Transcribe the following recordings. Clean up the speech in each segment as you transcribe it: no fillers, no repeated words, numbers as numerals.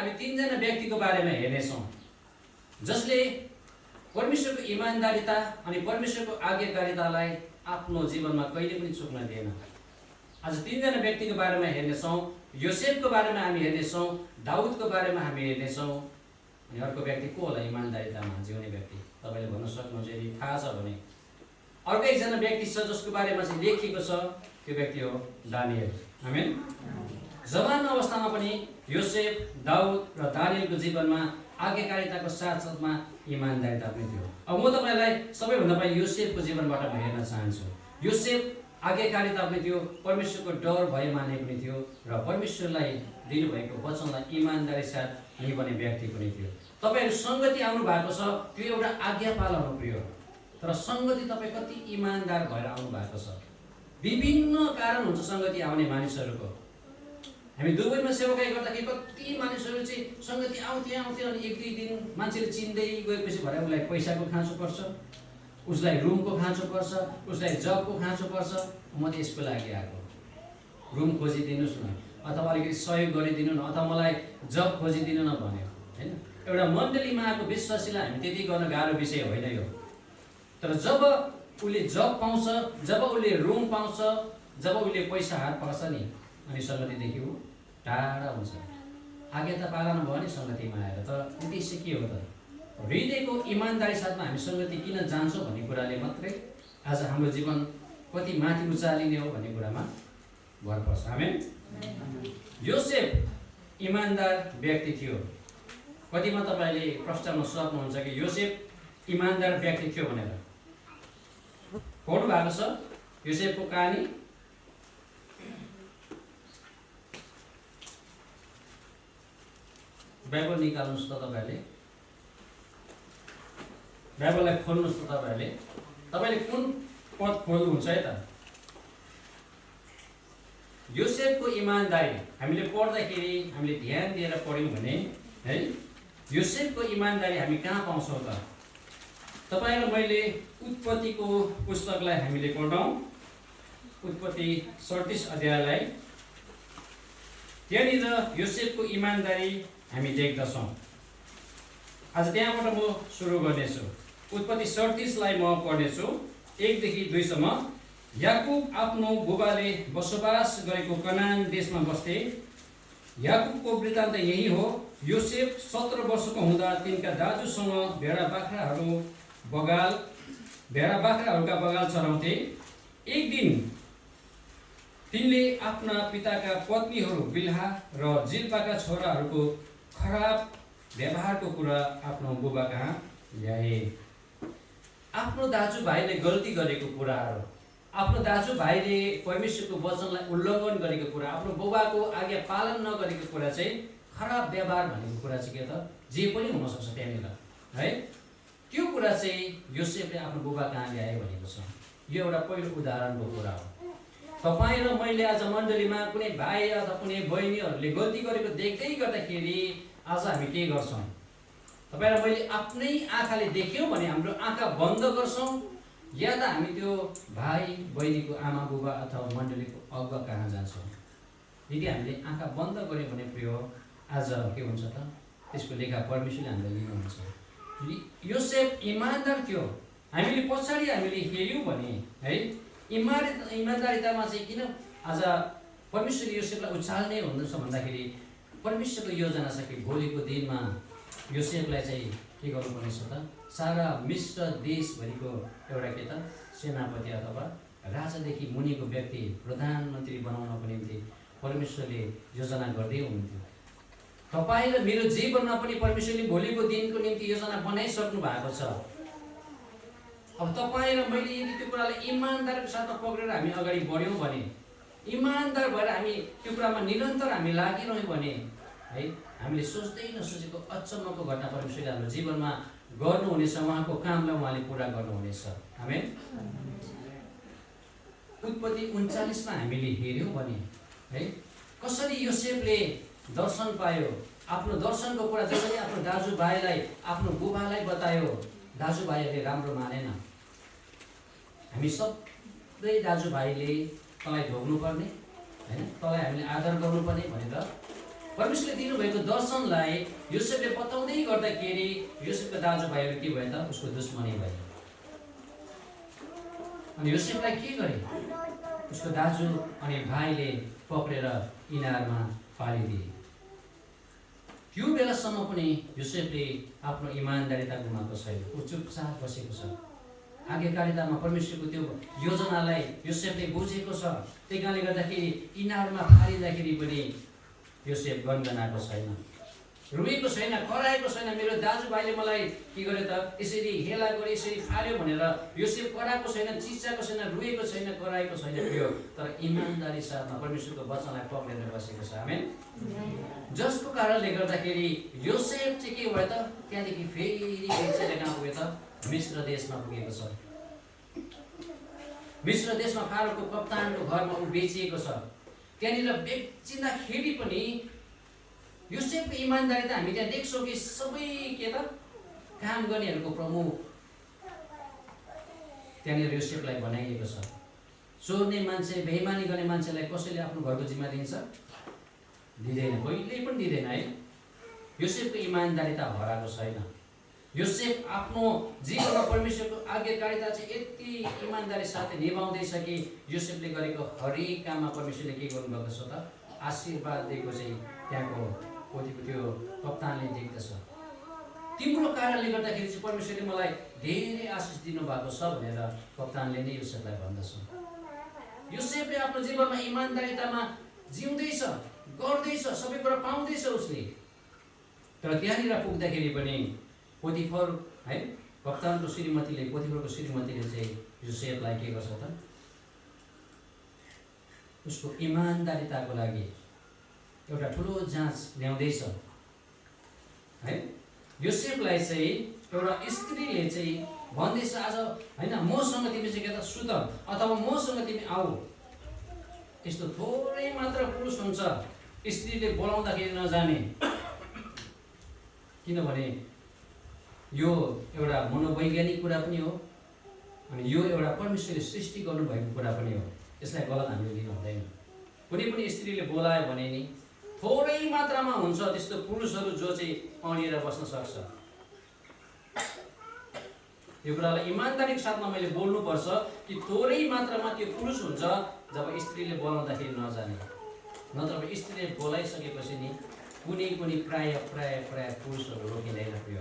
हामी तीनजना व्यक्तिको बारेमा हेर्नेछौँ जसले परमेश्वरको इमानदारिता अनि परमेश्वरको आज्ञाकारितालाई आफ्नो जीवनमा कहिले पनि चुक्न दिएन। आज तीनजना व्यक्तिको बारेमा हेर्नेछौँ। योसेफको बारेमा हामी हेर्नेछौँ, दाउदको बारेमा हामी हेर्नेछौँ, अनि अर्को व्यक्ति को होला इमानदारितामा जिउने व्यक्ति? तपाईँले भन्न सक्नुहुन्छ यदि थाहा छ भने। अर्को एकजना व्यक्ति छ जसको बारेमा चाहिँ लेखिएको छ, त्यो व्यक्ति हो दानियल। आमेन। जवान अवस्थामा पनि योसेफ, दाउद र दानियलको जीवनमा आज्ञाकारिताको साथसाथमा इमानदारिता पनि थियो। अब म तपाईँलाई सबैभन्दा पहिले योसेफको जीवनबाट म हेर्न चाहन्छु। योसेफ आज्ञाकारिता पनि थियो, परमेश्वरको डर भय माने पनि थियो र परमेश्वरलाई दिनुभएको वचनलाई इमानदारी साथ निभाउने व्यक्ति पनि थियो। तपाईँहरू सङ्गति आउनु भएको छ, त्यो एउटा आज्ञा पालन प्रिय, तर सङ्गति तपाईँ कति इमानदार भएर आउनु भएको छ? विभिन्न कारण हुन्छ सङ्गति आउने मानिसहरूको। हामी दुबईमा सेवाकाई गर्दाखेरि कति मानिसहरू चाहिँ सङ्गति आउँथ्यो अनि एक दुई दिन मान्छेले चिन्दै गएपछि भरे उसलाई पैसाको खाँचो पर्छ, उसलाई रुमको खाँचो पर्छ, उसलाई जबको खाँचो पर्छ। म त यसको लागि आएको, रुम खोजिदिनुहोस् न, अथवा अलिकति सहयोग गरिदिनु न, अथवा मलाई जब खोजिदिनु न भन्यो होइन। एउटा मण्डलीमा आएको विश्वासीलाई हामी त्यति गर्न गाह्रो विषय होइन यो। तर जब उसले जब पाउँछ, जब उसले रुम पाउँछ, जब उसले पैसा हात पर्छ नि, अनि सङ्गतिदेखि ऊ टाढा हुन्छ। आज्ञा त पालन भयो नि सङ्गतिमा आएर, तर उद्देश्य के हो त? हृदयको इमानदारी साथमा हामी सङ्गति किन जान्छौँ भन्ने कुराले मात्रै आज हाम्रो जीवन कति माथि उचालिने हो भन्ने कुरामा भर पर्छ। आमेन। योसेफ इमानदार व्यक्ति थियो। कतिमा तपाईँले प्रश्नमा सक्नुहुन्छ कि योसेफ इमानदार व्यक्ति थियो भनेर? पढ्नु भएको छ योसेफको कहानी? बाइबल निकाल्नुहोस् त तपाईँले, बाइबललाई खोल्नुहोस् त तपाईँले। तपाईँले कुन पद खोल्नुहुन्छ है त? योसेफको इमानदारी हामीले पढ्दाखेरि हामीले ध्यान दिएर पढ्यौँ भने है, योसेफको इमानदारी हामी कहाँ पाउँछौँ त? तपाईँ र मैले उत्पत्तिको पुस्तकलाई हामीले पढौँ, उत्पत्ति 37 अध्यायलाई। त्यहाँनिर योसेफको इमानदारी हामी देख्दछौँ। आज त्यहाँबाट म सुरु गर्नेछु। उत्पत्ति 37लाई म पढ्नेछु 1 देखि 2 सम्म। याकुब आफ्नो बुबाले बसोबास गरेको कनान देशमा बस्थे। याकुबको वृत्तान्त यही हो। योसेफ 17 वर्षको हुँदा तिनका दाजुसँग भेडा बाख्राहरूका बगाल चराउँथे। एक दिन तिनले आफ्ना पिताका पत्नीहरू बिल्हा र जिल्पाका छोराहरूको खराब व्यवहारको कुरा आफ्नो बुबा कहाँ ल्याए। आफ्नो दाजुभाइले गल्ती गरेको कुराहरू, आफ्नो दाजुभाइले परमेश्वरको वचनलाई उल्लङ्घन गरेको कुरा, आफ्नो बुबाको आज्ञा पालन नगरेको कुरा चाहिँ खराब व्यवहार भनेको कुरा चाहिँ के त? जे पनि हुनसक्छ त्यहाँनिर है। त्यो कुरा चाहिँ योसेफले आफ्नो बुबा कहाँ ल्याए भनेको छ। यो एउटा पहिलो उदाहरणको कुरा हो। तपाईँ र मैले आज मण्डलीमा कुनै भाइ अथवा कुनै बहिनीहरूले गल्ती गरेको देख्दै गर्दाखेरि आज हामी के गर्छौँ? तपाईँ र मैले आफ्नै आँखाले देख्यौँ भने हाम्रो आँखा बन्द गर्छौँ, या त हामी त्यो भाइ बहिनीको आमा बुबा अथवा मण्डलीको अगुवा कहाँ जान्छौँ। यदि हामीले आँखा बन्द गऱ्यौँ भने प्रिय आज के हुन्छ त? त्यसको लेखा परमेश्वरले हामीलाई लिनुहुन्छ। योसेफ इमानदार थियो। हामीले पछाडि हामीले हेऱ्यौँ भने है, इमानदारितामा चाहिँ किन आज परमेश्वरले योसेफलाई उचाल्ने हुँदछ भन्दाखेरि परमेश्वरको योजना छ कि भोलिको दिनमा योसेफलाई चाहिँ के गर्नुपर्नेछ त? सारा मिश्र देशभरिको एउटा के त सेनापति अथवा राजादेखि मुनिको व्यक्ति प्रधानमन्त्री बनाउनको निम्ति परमेश्वरले योजना गर्दै हुनुहुन्थ्यो। तपाईँ र मेरो जीवनमा पनि परमेश्वरले भोलिको दिनको निम्ति योजना बनाइसक्नु भएको छ। अब तपाईँ र मैले यदि त्यो कुरालाई इमानदारको साथमा पक्रेर हामी अगाडि बढ्यौँ भने, इमानदार भएर हामी त्यो कुरामा निरन्तर हामी लागिरह्यौँ भने है, हामीले सोच्दै नसोचेको अचम्मको घटना परमेश्वरले हाम्रो जीवनमा गर्नुहुनेछ। उहाँको कामलाई उहाँले पुरा गर्नुहुनेछ। आमेन। उत्पत्ति 39मा हामीले हेऱ्यौँ भने है, कसरी योसेफले दर्शन पायो। आफ्नो दर्शनको कुरा जसरी आफ्नो दाजुभाइलाई, आफ्नो बुबालाई बतायो, दाजुभाइहरूले राम्रो मानेन। हामी सबै दाजुभाइले तँलाई ढोग्नुपर्ने होइन, तँलाई हामीले आदर गर्नुपर्ने भनेर परमेश्वरले दिनुभएको दर्शनलाई योसेफले बताउँदै गर्दाखेरि योसेफको दाजुभाइहरू के भयो त? उसको दुश्मनी भयो। अनि योसेफलाई के गरे? उसको दाजु अनि भाइले पक्रेर इनारमा फालिदिए। त्यो बेलासम्म पनि योसेफले आफ्नो इमानदारिता गुमाएको छैन। ऊ चुपचाप बसेको छ। आज्ञाकारितामा परमेश्वरको त्यो योजनालाई योसेफले बुझेको छ। त्यही कारणले गर्दाखेरि इनारमा फालिँदाखेरि पनि योसेफ गनगनाएको छैन, रुएको छैन, कराएको छैन। मेरो दाजुभाइले मलाई के गर्यो त? यसरी हेला गरे, यसरी फाल्यो भनेर योसेफ कराएको छैन, चिच्याएको छैन, रुएको छैन, कराएको छैन प्रिय। तर इमानदारी साथमा परमेश्वरको वचनलाई पक्रेर बसेको छ। आमेन। जसको कारणले गर्दाखेरि योसेफ चाहिँ के भयो त? त्यहाँदेखि फेरि कहाँ पुग्यो त? मिस्र देशमा पुगेको छ। मिस्र देशमा फारोको कप्तानको घरमा ऊ बेचिएको छ। त्यहाँनिर बेचिँदाखेरि पनि योसेफको इमानदारी त हामी त्यहाँ देख्छौँ कि सबै के त काम गर्नेहरूको प्रमुख त्यहाँनिर योसेफलाई बनाइएको छ। चोर्ने मान्छे, बेइमानी गर्ने मान्छेलाई कसैले आफ्नो घरको जिम्मा दिन्छ? दिँदैन, कहिल्यै पनि दिँदैन है। योसेफको इमानदारी त हराएको छैन। योसेफ आफ्नो जीवनमा परमेश्वरको आज्ञाकारिता चाहिँ यति इमानदारी साथै निभाउँदैछ कि योसेफले गरेको हरेक काममा परमेश्वरले के गर्नुभएको छ त? आशीर्वाद दिएको चाहिँ त्यहाँको पोथीको त्यो कप्तानले देख्दछ। तिम्रो कारणले गर्दाखेरि चाहिँ परमेश्वरले मलाई धेरै आशिष दिनुभएको छ भनेर कप्तानले नै योसेफलाई भन्दछ। योसेफले आफ्नो जीवनमा इमानदारितामा जिउँदैछ, गर्दैछ, सबै कुरा पाउँदैछ उसले। तर त्यहाँनिर पुग्दाखेरि पनि पोतिफर है, कप्तानको श्रीमतीले, पोतिफरको श्रीमतीले चाहिँ योसेफलाई के गर्छ त? उसको इमानदारिताको लागि एउटा ठुलो जाँच ल्याउँदैछ है। योसेफलाई चाहिँ एउटा स्त्रीले चाहिँ भन्दैछ, आज होइन मसँग तिमी चाहिँ के त सुत अथवा मसँग तिमी आऊ। यस्तो थोरै मात्र पुरुष हुन्छ स्त्रीले बोलाउँदाखेरि नजाने। किनभने यो एउटा मनोवैज्ञानिक कुरा पनि हो अनि यो एउटा परमेश्वरले सृष्टि गर्नुभएको कुरा पनि हो। यसलाई गलत हामीले लिनु हुँदैन। कुनै पनि स्त्रीले बोलायो भने नि थोरै मात्रामा हुन्छ त्यस्तो पुरुषहरू जो चाहिँ अडिएर बस्न सक्छ। यो कुरालाई इमान्दारीको साथमा मैले बोल्नुपर्छ कि थोरै मात्रामा त्यो पुरुष हुन्छ जब स्त्रीले बोलाउँदाखेरि नजाने। नत्र स्त्रीले बोलाइसकेपछि नि कुनै प्राय पुरुषहरू रोकिँदैन प्रिय।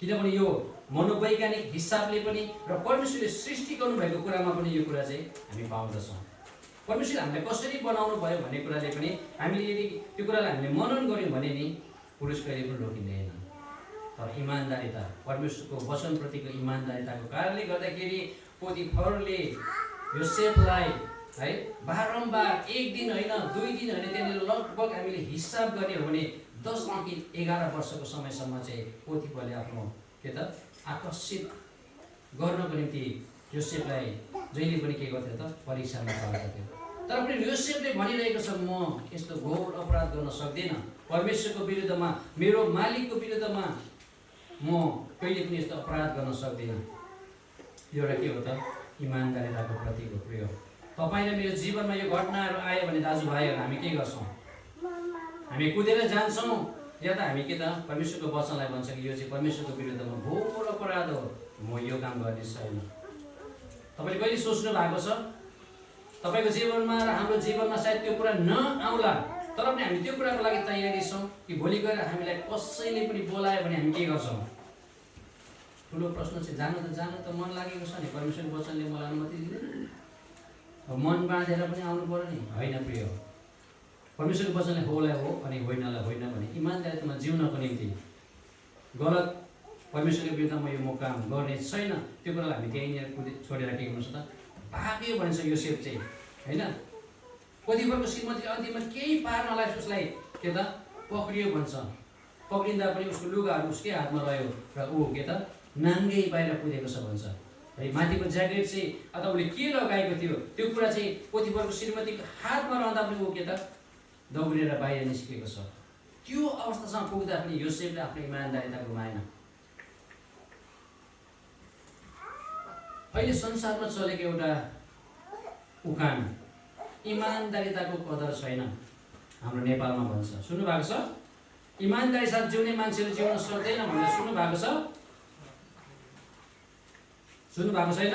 किनभने यो मनोवैज्ञानिक हिसाबले पनि र परमेश्वरले सृष्टि गर्नुभएको कुरामा पनि यो कुरा चाहिँ हामी पाउँदछौँ। परमेश्वरले हामीलाई कसरी बनाउनु भयो भन्ने कुराले पनि हामीले यदि त्यो कुरालाई हामीले मनन गऱ्यौँ भने नि पुरुष कहिले पनि रोकिँदैन। तर इमानदारिता, परमेश्वरको वचनप्रतिको इमानदारिताको कारणले गर्दाखेरि पोतिफरले योसेफलाई है बारम्बार 1 दिन होइन 2 दिन होइन त्यहाँनिर लगभग हामीले हिसाब गर्ने हो भने 10 देखि 11 वर्षको समयसम्म चाहिँ पोतिफरले आफ्नो के त आकर्षित गर्नको निम्ति योसेफलाई जहिले पनि के गर्थ्यो त? परीक्षामा पार्थ्यो। तर पनि योसेफले भनिरहेको छ, म यस्तो घोर अपराध गर्न सक्दिनँ। परमेश्वरको विरुद्धमा, मेरो मालिकको विरुद्धमा म कहिले पनि यस्तो अपराध गर्न सक्दिनँ। यो एउटा के हो त? इमानदारिताको प्रतीक हो प्रिय। तपाईँले मेरो जीवनमा यो घटनाहरू आयो भने दाजुभाइहरू हामी के गर्छौँ? हामी कुदेर जान्छौँ या त हामी के त परमेश्वरको वचनलाई भन्छ कि यो चाहिँ परमेश्वरको विरुद्धमा घोर अपराध हो, म यो काम गर्ने छैन। तपाईँले कहिले सोच्नु भएको छ? तपाईँको जीवनमा र हाम्रो जीवनमा सायद त्यो कुरा नआउला, तर पनि हामी त्यो कुराको लागि तयारी छौँ कि भोलि गएर हामीलाई कसैले पनि बोलायो भने हामी के गर्छौँ? ठुलो प्रश्न चाहिँ जानु त मन लागेको छ नि, परमेश्वरको वचनले मलाई अनुमति दिँदैन, मन बाँधेर पनि आउनु पर्यो नि, होइन प्रिय। परमेश्वरको वचनले होलाई हो अनि होइनलाई होइन भने इमानदारितामा जिउनको निम्ति गलत परमेश्वरको विरुद्धमा यो म काम गर्ने छैन, त्यो कुरालाई हामी त्यहीँनिर छोडेर के गर्नु छ त? भाग्यो भन्छ योसेफ चाहिँ होइन। पोतिफरको श्रीमतीले अन्तिममा केही पार नलागे उसलाई के त पक्रियो भन्छ। पक्रिँदा पनि उसको लुगाहरू उसकै हातमा रह्यो र ऊ के त नाङ्गै बाहिर कुदेको छ भन्छ है। माथिको ज्याकेट चाहिँ अथवा उसले के लगाएको थियो त्यो कुरा चाहिँ पोतिफरको श्रीमतीको हातमा रहँदा पनि ऊ के त दौडेर बाहिर निस्किएको छ। त्यो अवस्थासम्म पुग्दा पनि योसेफले आफ्नो इमानदारिता गुमाएन। अहिले संसारमा चलेको एउटा उखान, इमानदारिताको कदर छैन। हाम्रो नेपालमा भन्छ, सुन्नु भएको छ? इमान्दारी साथ जिउने मान्छेले जिउन सक्दैन भनेर सुन्नु भएको छ? सुन्नु भएको छैन?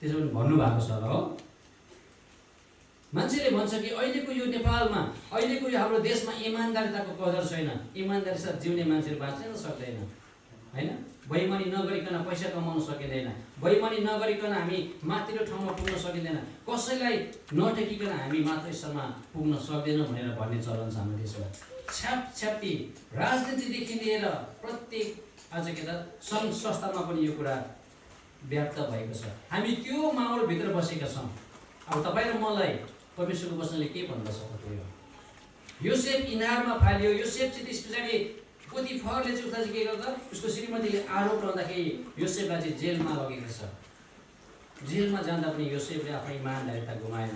त्यसो पनि भन्नुभएको छ हो। मान्छेले भन्छ कि अहिलेको यो नेपालमा, अहिलेको यो हाम्रो देशमा इमान्दारिताको कदर छैन, इमान्दारी साथ जिउने मान्छेहरू बाँच्न सक्दैन होइन। बैमानी नगरिकन पैसा कमाउन सकिँदैन, बैमानी नगरिकन हामी माथिल्लो ठाउँमा पुग्न सकिँदैन, कसैलाई नटेकिकन हामी माथि स्तरमा पुग्न सक्दैनौँ भनेर भन्ने चलन छ हाम्रो देशमा। छ्यापछ्याप्ती राजनीतिदेखि लिएर प्रत्येक आज के त सङ्घ संस्थामा पनि यो कुरा व्याप्त भएको छ। हामी त्यो माहौलभित्र बसेका छौँ। अब तपाईँ र मलाई परमेश्वरको वचनले के भन्दछ त? योसेफ इनारमा फाल्यो। योसेफ चाहिँ त्यस पछाडि पोतिफरले चाहिँ उता चाहिँ के गर्दा उसको श्रीमतीले आरोप लगाउँदाखेरि योसेफलाई चाहिँ जेलमा लगेको छ। जेलमा जाँदा पनि योसेफले आफ्नो इमानदारिता गुमाएन।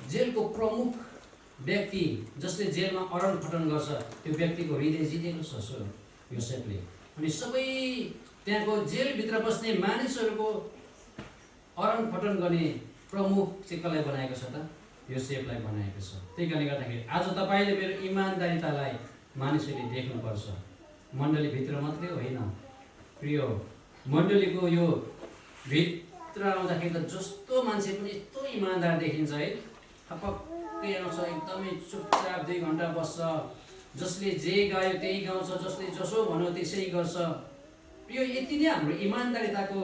जेलको प्रमुख व्यक्ति जसले जेलमा अरन फटन गर्छ त्यो व्यक्तिको हृदय जितेको छ योसेफले। अनि सबै त्यहाँको जेलभित्र बस्ने मानिसहरूको अरन फटन गर्ने प्रमुख चाहिँ कसलाई बनाएको छ त? योसेफलाई बनाएको छ। त्यही कारणले गर्दाखेरि आज तपाईँले मेरो इमानदारितालाई मानिसहरूले देख्नुपर्छ। मण्डलीभित्र मात्रै होइन प्रिय, मण्डलीको यो भित्र आउँदाखेरि त जस्तो मान्छे पनि यस्तो इमानदार देखिन्छ है। थपक्कै आउँछ, एकदमै चुपचाप 2 घन्टा बस्छ, जसले जे गायो त्यही गाउँछ, जसले जसो भन्यो त्यसै गर्छ। यो यति नै हाम्रो इमानदारिताको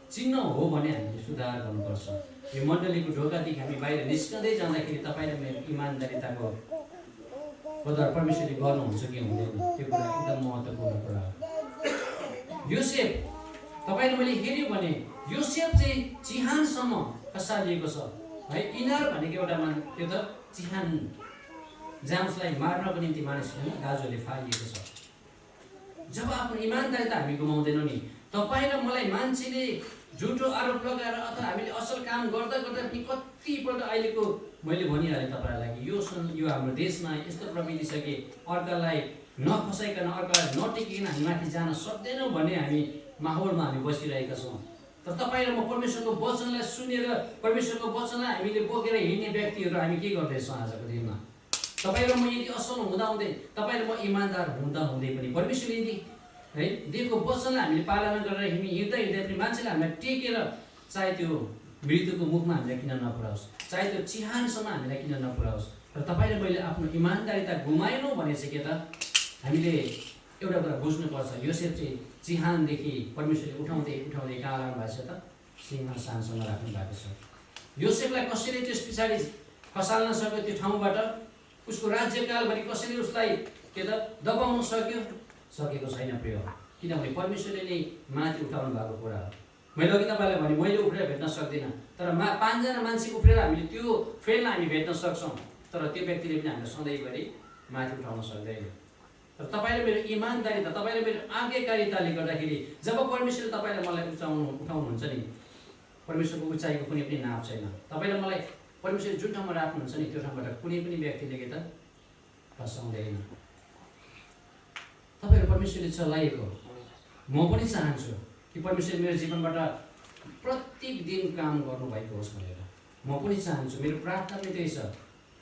चिन्ह हो भने हामीले सुधार गर्नुपर्छ। यो मण्डलीको ढोकादेखि हामी बाहिर निस्कँदै जाँदाखेरि तपाईँ र मेरो इमानदारिताको कदर परमेश्वरले गर्नुहुन्छ कि हुँदैन, त्यो कुरा एकदम महत्त्वपूर्ण कुरा हो। योसेफ तपाईँले मैले हेऱ्यो भने योसेफ चाहिँ चिहानसम्म खसालिएको छ है। इनार भनेको एउटा त्यो त चिहान जहाँ उसलाई मार्नको निम्ति मानिसले गाजोले फालिएको छ। जब आफ्नो इमानदारिता हामी गुमाउँदैनौँ नि, तपाईँ र मलाई मान्छेले झुटो आरोप लगाएर अथवा हामीले असल काम गर्दा गर्दा पनि कतिपल्ट अहिलेको मैले भनिहालेँ तपाईँलाई कि यो हाम्रो देशमा यस्तो प्रविधि छ कि अर्कालाई नफसाइकन, अर्कालाई नटेकिकन हामी माथि जान सक्दैनौँ भन्ने हामी माहौलमा हामी बसिरहेका छौँ। तर तपाईँ र म परमेश्वरको वचनलाई सुनेर परमेश्वरको वचनलाई हामीले बोकेर हिँड्ने व्यक्तिहरू हामी के गर्दैछौँ आजको दिनमा? तपाईँ र म यदि असल हुँदाहुँदै, तपाईँ र म इमान्दार हुँदाहुँदै पनि परमेश्वरले यदि है दिएको वचनलाई हामीले पालना गरेर हिँड्दा पनि मान्छेले हामीलाई टेकेर चाहे त्यो मृत्युको मुखमा हामीलाई किन नपुर्याओस्, चाहे त्यो चिहानसम्म हामीलाई किन नपुर्याओस्, र तपाईँ र मैले आफ्नो इमानदारिता गुमाएनौँ भने चाहिँ के त हामीले एउटा कुरा बुझ्नुपर्छ। योसेफ चाहिँ चिहानदेखि परमेश्वरले उठाउँदै उठाउँदै कहाँ लानु भएको छ त? सिंहासनसम्म राख्नु भएको छ। योसेफलाई कसैले त्यस पछाडि खसाल्न सक्यो त्यो ठाउँबाट? उसको राज्यकालभरि कसैले उसलाई के त दबाउन सकेको छैन प्रिय, किनभने परमेश्वरले नै माथि उठाउनु भएको कुरा हो। मैले अघि तपाईँलाई भने मैले उफ्रेर भेट्न सक्दिनँ, तर 5 जना मान्छे उफ्रेर हामीले त्यो फ्रेमलाई हामी भेट्न सक्छौँ, तर त्यो व्यक्तिले पनि हामीलाई सधैँभरि माथि उठाउन सक्दैन। तर तपाईँले मेरो इमानदारिता, तपाईँले मेरो आज्ञाकारिताले गर्दाखेरि जब परमेश्वरले तपाईँलाई मलाई उठाउनुहुन्छ नि, परमेश्वरको उचाइको कुनै पनि नाप छैन। तपाईँले मलाई परमेश्वरले जुन ठाउँमा राख्नुहुन्छ नि त्यो ठाउँबाट कुनै पनि व्यक्तिले के त फसाउँदैन। तपाईँहरू परमेश्वरले चलाएको, म पनि चाहन्छु कि परमेश्वरले मेरो जीवनबाट प्रत्येक दिन काम गर्नुभएको होस् भनेर म पनि चाहन्छु। मेरो प्रार्थना पनि त्यही छ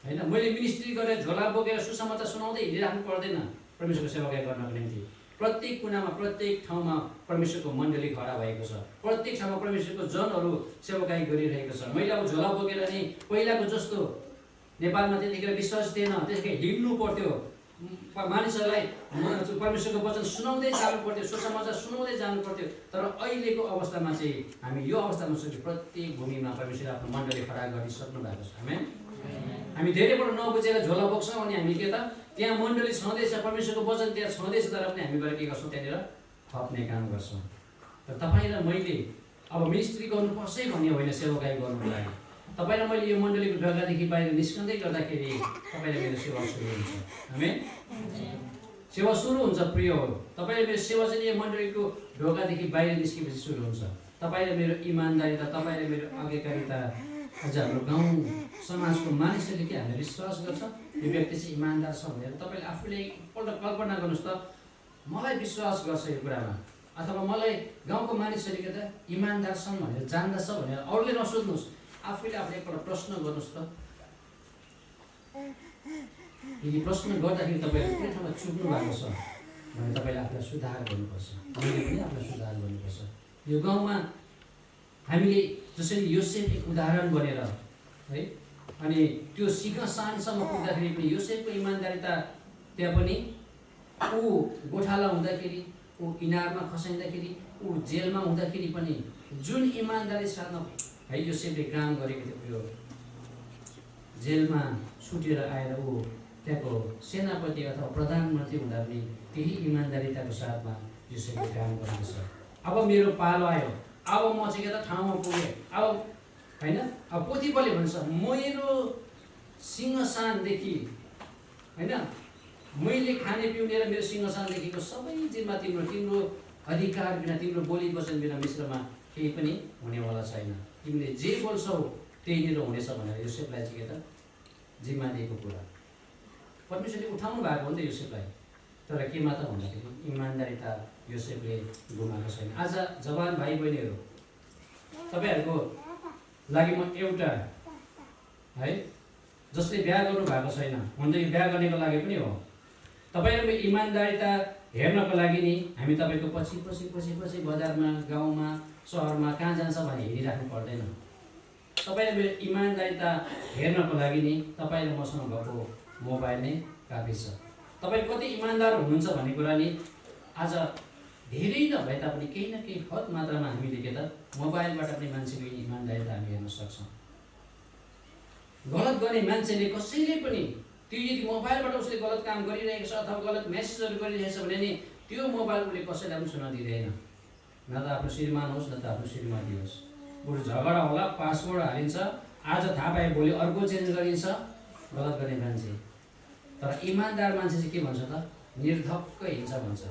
होइन। मैले मिनिस्ट्री गरेर झोला बोकेर सुसमाचार सुनाउँदै हिँडिराख्नु पर्दैन परमेश्वरको सेवाकार्य गर्नको निम्ति। प्रत्येक कुनामा, प्रत्येक ठाउँमा परमेश्वरको मण्डली खडा भएको छ, प्रत्येक ठाउँमा परमेश्वरको जनहरू सेवाकार्य गरिरहेको छ। मैले अब झोला बोकेर नै पहिलाको जस्तो नेपालमा त्यतिखेर विश्वास थिएन, त्यतिखेर हिँड्नु पर्थ्यो, मानिसहरूलाई परमेश्वरको वचन सुनाउँदै जानु पर्थ्यो, सुसमाचार सुनाउँदै जानु पर्थ्यो। तर अहिलेको अवस्थामा चाहिँ हामी यो अवस्थामा छौँ कि प्रत्येक भूमिमा परमेश्वरले आफ्नो मण्डली खडा गरिसक्नु भएको छ। हामी धेरैबाट नबुझेर झोला बोक्छौँ अनि हामी के त त्यहाँ मण्डली छँदैछ, परमेश्वरको वचन त्यहाँ छँदैछ, तर पनि हामी गएर के गर्छौँ त्यहाँनिर थप्ने काम गर्छौँ। तर तपाईँ र मैले अब मिनिस्ट्री गर्नुपर्छ भन्ने होइन, सेवाकार्य गर्नुको लागि तपाईँ र मैले यो मण्डलीको ढोकादेखि बाहिर निस्कँदै गर्दाखेरि तपाईँले मेरो सेवा सुरु हुन्छ। आमेन। सेवा सुरु हुन्छ प्रिय हो। तपाईँले मेरो सेवा चाहिँ यो मण्डलीको ढोकादेखि बाहिर निस्केपछि सुरु हुन्छ। तपाईँले मेरो इमानदारिता, तपाईँले मेरो आज्ञाकारिता अझ हाम्रो गाउँ समाजको मानिसहरूले के हामीले विश्वास गर्छ यो व्यक्ति चाहिँ इमान्दार छ भनेर। तपाईँले आफूले एकपल्ट कल्पना गर्नुहोस् त, मलाई विश्वास गर्छ यो कुरामा, अथवा मलाई गाउँको मानिसहरूले के त इमान्दार छन् भनेर जान्दछ भनेर अरूले नसोध्नुहोस्, आफूले एकपल्ट प्रश्न गर्नुहोस् त। यदि प्रश्न गर्दाखेरि तपाईँले कुनै ठाउँमा चुक्नु भएको छ भने तपाईँले आफूलाई सुधार गर्नुपर्छ, मैले पनि आफूलाई सुधार गर्नुपर्छ। यो गाउँमा हामीले जसरी योसेफ एक उदाहरण बनेर है, अनि त्यो सिंहासनसम्म पुग्दाखेरि पनि योसेफको इमान्दारिता त्यहाँ पनि ऊ गोठाला हुँदाखेरि, ऊ इनारमा खसाइँदाखेरि, ऊ जेलमा हुँदाखेरि पनि जुन इमान्दारी साथमा है योसेफले काम गरेको थियो, यो जेलमा छुटेर आएर ऊ त्यहाँको सेनापति अथवा प्रधानमन्त्री हुँदा पनि त्यही इमान्दारिताको साथमा योसेफले काम गरेको छ। अब मेरो पालो आयो, अब म चाहिँ यता ठाउँमा पुगेँ, अब होइन, अब पोथीपरले भन्छ मेरो सिंहासनदेखि होइन, मैले खाने पिउने र मेरो सिंहासनदेखिको सबै जिम्मा तिम्रो, तिम्रो अधिकार बिना, तिम्रो बोली वचन बिना मिश्रमा केही पनि हुनेवाला छैन, तिमीले जे बोल्छौ त्यहीँनिर हुनेछ भनेर योसेफलाई चाहिँ के त जिम्मा दिएको कुरा परमेश्वरले उठाउनु भएको हो नि त योसेफलाई। तर के मात्र भन्दाखेरि इमान्दारिता योसेफले गुमाएको छैन। आज जवान भाइ बहिनीहरू, तपाईँहरूको लागि म एउटा है, जसले बिहा गर्नु भएको छैन हुन त यो बिहा गर्नेको लागि पनि हो, तपाईँहरूको इमान्दारिता हेर्नको लागि नि हामी तपाईँको पछि पछि पछि पछि बजारमा, गाउँमा, सहरमा कहाँ जान्छ भने हेरिराख्नु पर्दैन। तपाईँले मेरो इमान्दारिता हेर्नको लागि नि तपाईँले मसँग भएको मोबाइल नै काफी छ। तपाईँ कति इमान्दार हुनुहुन्छ भन्ने कुरा नि आज धेरै नभए तापनि केही न केही हद मात्रामा हामीले के त मोबाइलबाट पनि मान्छेको इमान्दारिता हामी हेर्न सक्छौँ। गलत गर्ने मान्छेले कसैले पनि त्यो यदि मोबाइलबाट उसले गलत काम गरिरहेको छ अथवा गलत मेसेजहरू गरिरहेछ भने नि त्यो मोबाइल उसले कसैलाई पनि सुन्न दिँदैन, न त आफ्नो श्रीमान होस् न त आफ्नो श्रीमती होस्। बरु झगडा होला, पासवर्ड हालिन्छ, आज थाहा पाए भोलि अर्को चेन्ज गरिन्छ गलत गर्ने मान्छे। तर इमान्दार मान्छे चाहिँ के भन्छ त, निर्धक्क हिँड्छ भन्छ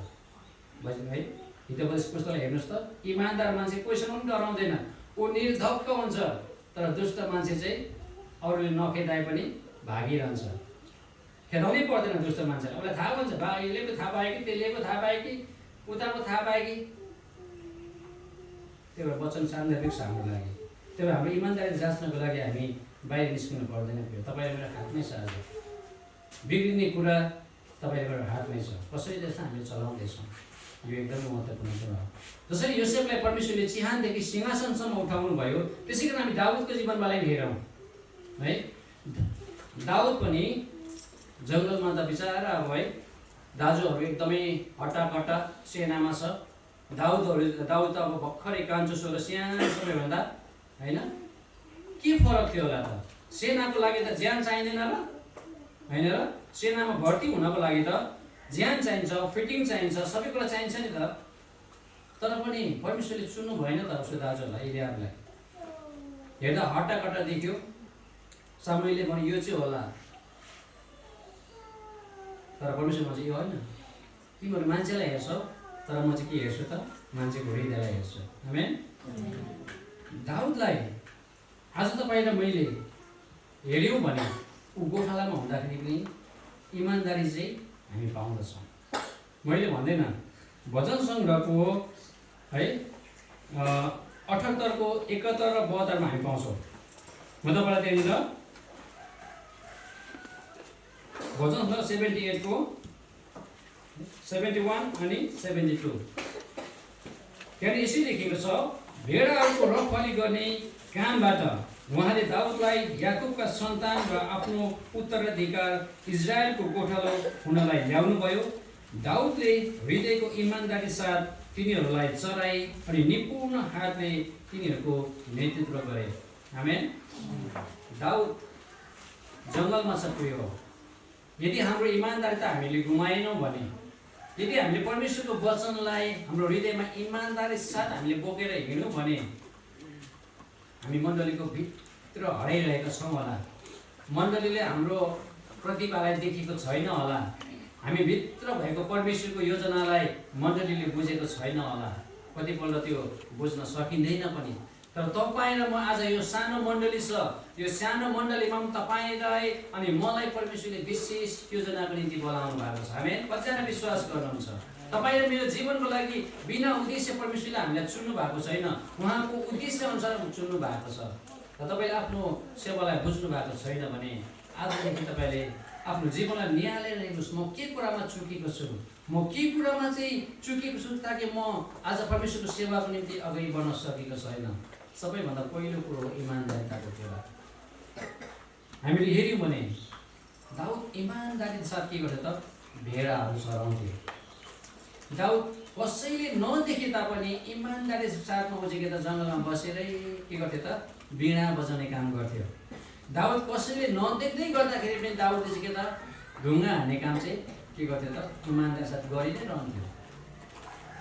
है। हितोपदेश पुस्तकलाई हेर्नुहोस् त, इमान्दार मान्छे कोहीसँग पनि डराउँदैन, ऊ निर्धक्क हुन्छ। तर दुष्ट मान्छे चाहिँ अरूले नखेदाए पनि भागिरहन्छ, खेदाउनै पर्दैन दुष्ट मान्छेलाई। उसलाई थाहा हुन्छ बा यसले पो थाहा पायो कि, त्यसले पो थाहा पायो कि, उता पो थाहा पायो कि। त्यही भएर वचन सान्दर्भिक छ हाम्रो लागि। त्यही भएर हाम्रो इमान्दारी जाँच्नको लागि हामी बाहिर निस्किनु पर्दैन। तपाईँले मेरो हातमै छ, आज बिग्रिने कुरा तपाईँले मेरो हातमै छ, कसरी जस्तो हामीले चलाउँदैछौँ, यो एकदमै महत्त्वपूर्ण कुरा हो। जसरी योसेफलाई परमेश्वरले चिहानदेखि सिंहासनसम्म उठाउनु भयो, त्यसै कारण हामी दाउदको जीवनलाई हेरौँ है। दाउद पनि जङ्गलमा त बिचरा अब है, दाजुहरू एकदमै हट्टाकट्टा सेनामा छ। दाउद त अब भर्खरै कान्छो छोरो सानो समयभन्दा होइन, के फरक थियो होला त? सेनाको लागि त ज्यान चाहिँदैन र होइन र? सेनामा भर्ती हुनको लागि त ज्यान चाहिन्छ, फिटिङ चाहिन्छ, सबै कुरा चाहिन्छ नि त। तर पनि परमेश्वरले चुन्नु भएन त उसको दाजुहरूलाई, इलियाबलाई। हेर्दा हट्टाकट्टा देख्यो, सामुएलले भने यो चाहिँ होला, तर परमेश्वर भन्छ यो होइन, तिमीहरू मान्छेलाई हेर्छौ तर म चाहिँ के हेर्छु त, मान्छेको हृदयलाई हेर्छु। आमेन। दाउदलाई आज तपाईँ र मैले हेऱ्यौँ भने ऊ गोठालामा हुँदाखेरि पनि इमान्दारी चाहिँ हामी पाउँदछौँ। मैले भन्दैन, भजन सङ्ग्रहको है 78 को 71 र 72 मा हामी पाउँछौँ। म तपाईँलाई त्यहाँनिर भजन सङ्ग्रह 78 को 71 अनि 72 त्यहाँनिर यसरी लेखेको छ, भेडाहरूको रखवाली गर्ने कामबाट उहाँले दाउदलाई याकुबका सन्तान र आफ्नो उत्तराधिकार इजरायलको गोठालो हुनलाई ल्याउनुभयो। दाउदले हृदयको इमान्दारी साथ तिनीहरूलाई चराए अनि निपुण हातले तिनीहरूको नेतृत्व गरे। आमेन। दाउद जङ्गलमा छ पुग्यो। यदि हाम्रो इमान्दारिता हामीले गुमाएनौँ भने, यदि हामीले परमेश्वरको वचनलाई हाम्रो हृदयमा इमान्दारी साथ हामीले बोकेर हिँड्यौँ भने हामी मण्डलीको भित्र हराइरहेका छौँ होला, मण्डलीले हाम्रो प्रतिभालाई देखेको छैन होला, हामी भित्र भएको परमेश्वरको योजनालाई मण्डलीले बुझेको छैन होला, कतिपल्ट त्यो बुझ्न सकिँदैन पनि। तर तपाईँ र म आज यो सानो मण्डली छ, यो सानो मण्डलीमा पनि तपाईँलाई अनि मलाई परमेश्वरले विशेष योजनाको निम्ति बोलाउनु भएको छ। हामी कतिजना विश्वास गर्नुहुन्छ? तपाईँ र मेरो जीवनको लागि बिना उद्देश्य परमेश्वरले हामीलाई चुन्नु भएको छैन, उहाँको उद्देश्य अनुसार चुन्नु भएको छ। र तपाईँले आफ्नो सेवालाई बुझ्नु भएको छैन भने आजदेखि तपाईँले आफ्नो जीवनलाई निहालेर हेर्नुहोस्, म के कुरामा चुकेको छु, म के कुरामा चाहिँ चुकेको छु, ताकि म आज परमेश्वरको सेवाको निम्ति अगाडि बढ्न सकेको छैन। सबैभन्दा पहिलो कुरो हो इमान्दारिताको कुरा। हामीले हेऱ्यौँ भने दाउद इमान्दारीको साथ के गर्थ्यो त? भेडाहरू चराउँथे। दाउद कसैले नदेखे तापनि इमान्दारी साथमा उजेको त जङ्गलमा बसेरै के गर्थ्यो त? वीणा बजाउने काम गर्थ्यो। दाउद कसैले नदेख्दै गर्दाखेरि पनि दाउदले चाहिँ के त? ढुङ्गा हान्ने काम चाहिँ के गर्थ्यो त? इमान्दारी साथ गरि नै रहन्थ्यो।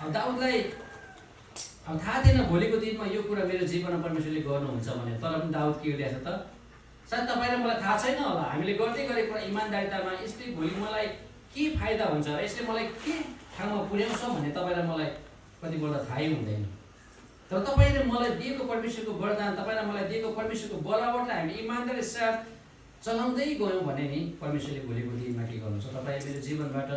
अब दाउदलाई अब थाहा थिएन भोलिको दिनमा यो कुरा मेरो जीवनमा परमेश्वरले गर्नुहुन्छ भने, तर पनि दाउद के गरिरहेछ त? सायद तपाईँ र मलाई थाहा छैन होला, हामीले गर्दै गरेको कुरा इमान्दारितामा यसले भोलि मलाई के फाइदा हुन्छ र यसले मलाई के ठाउँमा पुर्याउँछ भन्ने तपाईँ र मलाई कतिपल्ट थाहै हुँदैन। तर तपाईँ र मलाई दिएको परमेश्वरको वरदान, तपाईँ र मलाई दिएको परमेश्वरको बोलावटलाई हामीले इमान्दारी साथ चलाउँदै गयौँ भने नि परमेश्वरले भोलिको दिनमा के गर्नुहुन्छ? तपाईँ मेरो जीवनबाट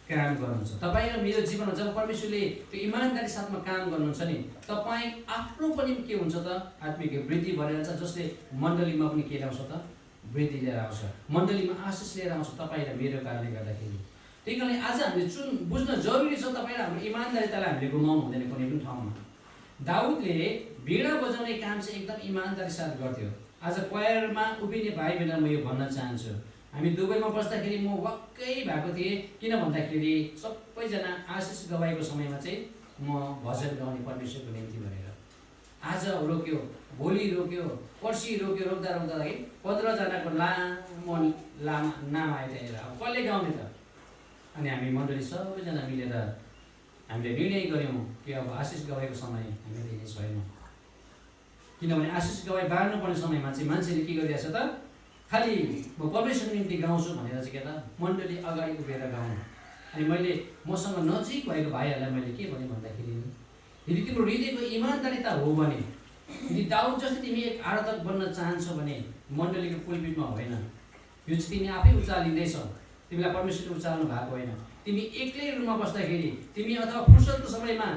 काम गर्नुहुन्छ। तपाईँ र मेरो जीवनमा जब परमेश्वरले त्यो इमान्दारी साथमा काम गर्नुहुन्छ नि, तपाईँ आफ्नो पनि के हुन्छ त? आत्मिक वृद्धि भएर जान्छ, जसले मण्डलीमा पनि के ल्याउँछ त? वृद्धि लिएर आउँछ, मण्डलीमा आशिष लिएर आउँछ तपाईँ र मेरो कारणले गर्दाखेरि। त्यही कारणले आज हामीले बुझ्न जरुरी छ, तपाईँ र हाम्रो इमान्दारितालाई हामीले गुमाउनु हुँदैन कुनै पनि ठाउँमा। दाउदले वीणा बजाउने काम चाहिँ एकदम इमान्दारी साथ गर्थ्यो। आज क्वायरमा उभिने भाइ बहिनीलाई म यो भन्न चाहन्छु, हामी दुबईमा बस्दाखेरि म वाक्कै भएको थिएँ। किन भन्दाखेरि सबैजना आशिष गवाएको समयमा चाहिँ म भजन गाउने परमेश्वरको निम्ति भनेर। आज रोक्यो, भोलि रोक्यो, पर्सि रोक्यो, रोक्दा रोक्दा 15 जनाको लामो नाम आयो त्यहाँनिर। अब कसले गाउने त? अनि हामी मण्डली सबैजना मिलेर हामीले निर्णय गऱ्यौँ कि अब आशिष गवाएको समय हामी दिने छैनौँ। किनभने आशिष गवाई बाँड्नुपर्ने समयमा चाहिँ मान्छेले के गरिरहेछ त? खालि म परमेश्वरको निम्ति गाउँछु भनेर चाहिँ के त? मण्डली अगाडि उभिएर गाउनु। अनि मैले मसँग नजिक भएको भाइहरूलाई मैले के भने भन्दाखेरि, यदि तिम्रो हृदयको इमान्दारिता हो भने, यदि दाउद जस्तै तिमी एक आराधक बन्न चाहन्छौ भने मण्डलीको पुलपिटमा होइन, यो चाहिँ तिमी आफै उचालिँदैछौ, तिमीलाई परमेश्वरले उचाल्नु भएको होइन। तिमी एक्लै रुममा बस्दाखेरि, तिमी अथवा फुर्सदको समयमा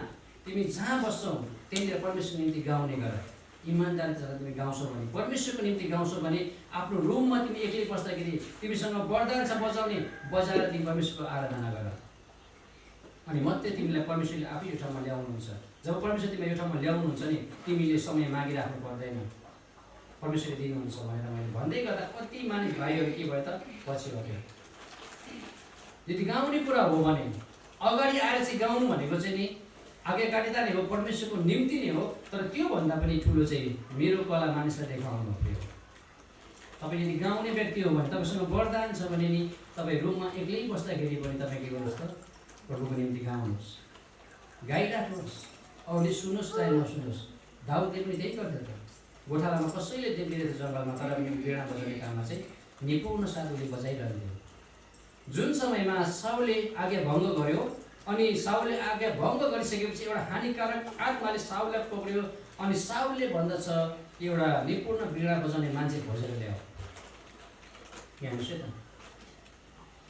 तिमी जहाँ बस्छौ त्यहीँनिर परमेश्वरको निम्ति गाउने गर। इमान्दारिताले तिमी गाउँछौ भने, परमेश्वरको निम्ति गाउँछौ भने, आफ्नो रुममा तिमी एक्लै बस्दाखेरि तिमीसँग वरदान छ बजाउने, बजाएर तिमी परमेश्वरको आराधना गर। अनि मात्रै तिमीलाई परमेश्वरले आफै यो ठाउँमा ल्याउनुहुन्छ। जब परमेश्वर तिमीलाई यो ठाउँमा ल्याउनुहुन्छ नि, तिमीले समय मागिराख्नु पर्दैन, परमेश्वरले दिनुहुन्छ भनेर मैले भन्दै गर्दा कति मानिस भाइहरू के भयो त? पछि हट्यो। यदि गाउने कुरा हो भने अगाडि आएर चाहिँ गाउनु भनेको चाहिँ नि आज्ञाकारिता नै हो, परमेश्वरको निम्ति नै हो। तर त्योभन्दा पनि ठुलो चाहिँ मेरो कला मानिसलाई देखाउनु हो। तपाईँ यदि गाउने व्यक्ति हो भने, तपाईँसँग वरदान छ भने नि तपाईँ रुममा एक्लै बस्दाखेरि पनि तपाईँ के गर्नुहोस् त? प्रभुको निम्ति गाउनुहोस्, गाइराख्नुहोस्, अरूले सुन्नुहोस् चाहे नसुन्नुहोस्। दाउदले पनि त्यही गर्थ्यो त। गोठालामा कसैले देखिरहेको जङ्गलमा, तर पनि वीणा बजाउने काममा चाहिँ निपुण साथ उसले बजाइरहन्थ्यो। जुन समयमा साउलले आज्ञा भङ्ग गर्यो, अनि साउलले आज्ञा भङ्ग गरिसकेपछि एउटा हानिकारक आत्माले साउललाई पक्रियो, अनि साउलले भन्दछ एउटा निपुण वीणा बजाउने मान्छे खोजेर ल्याऊ। हेर्नुहोस् है त।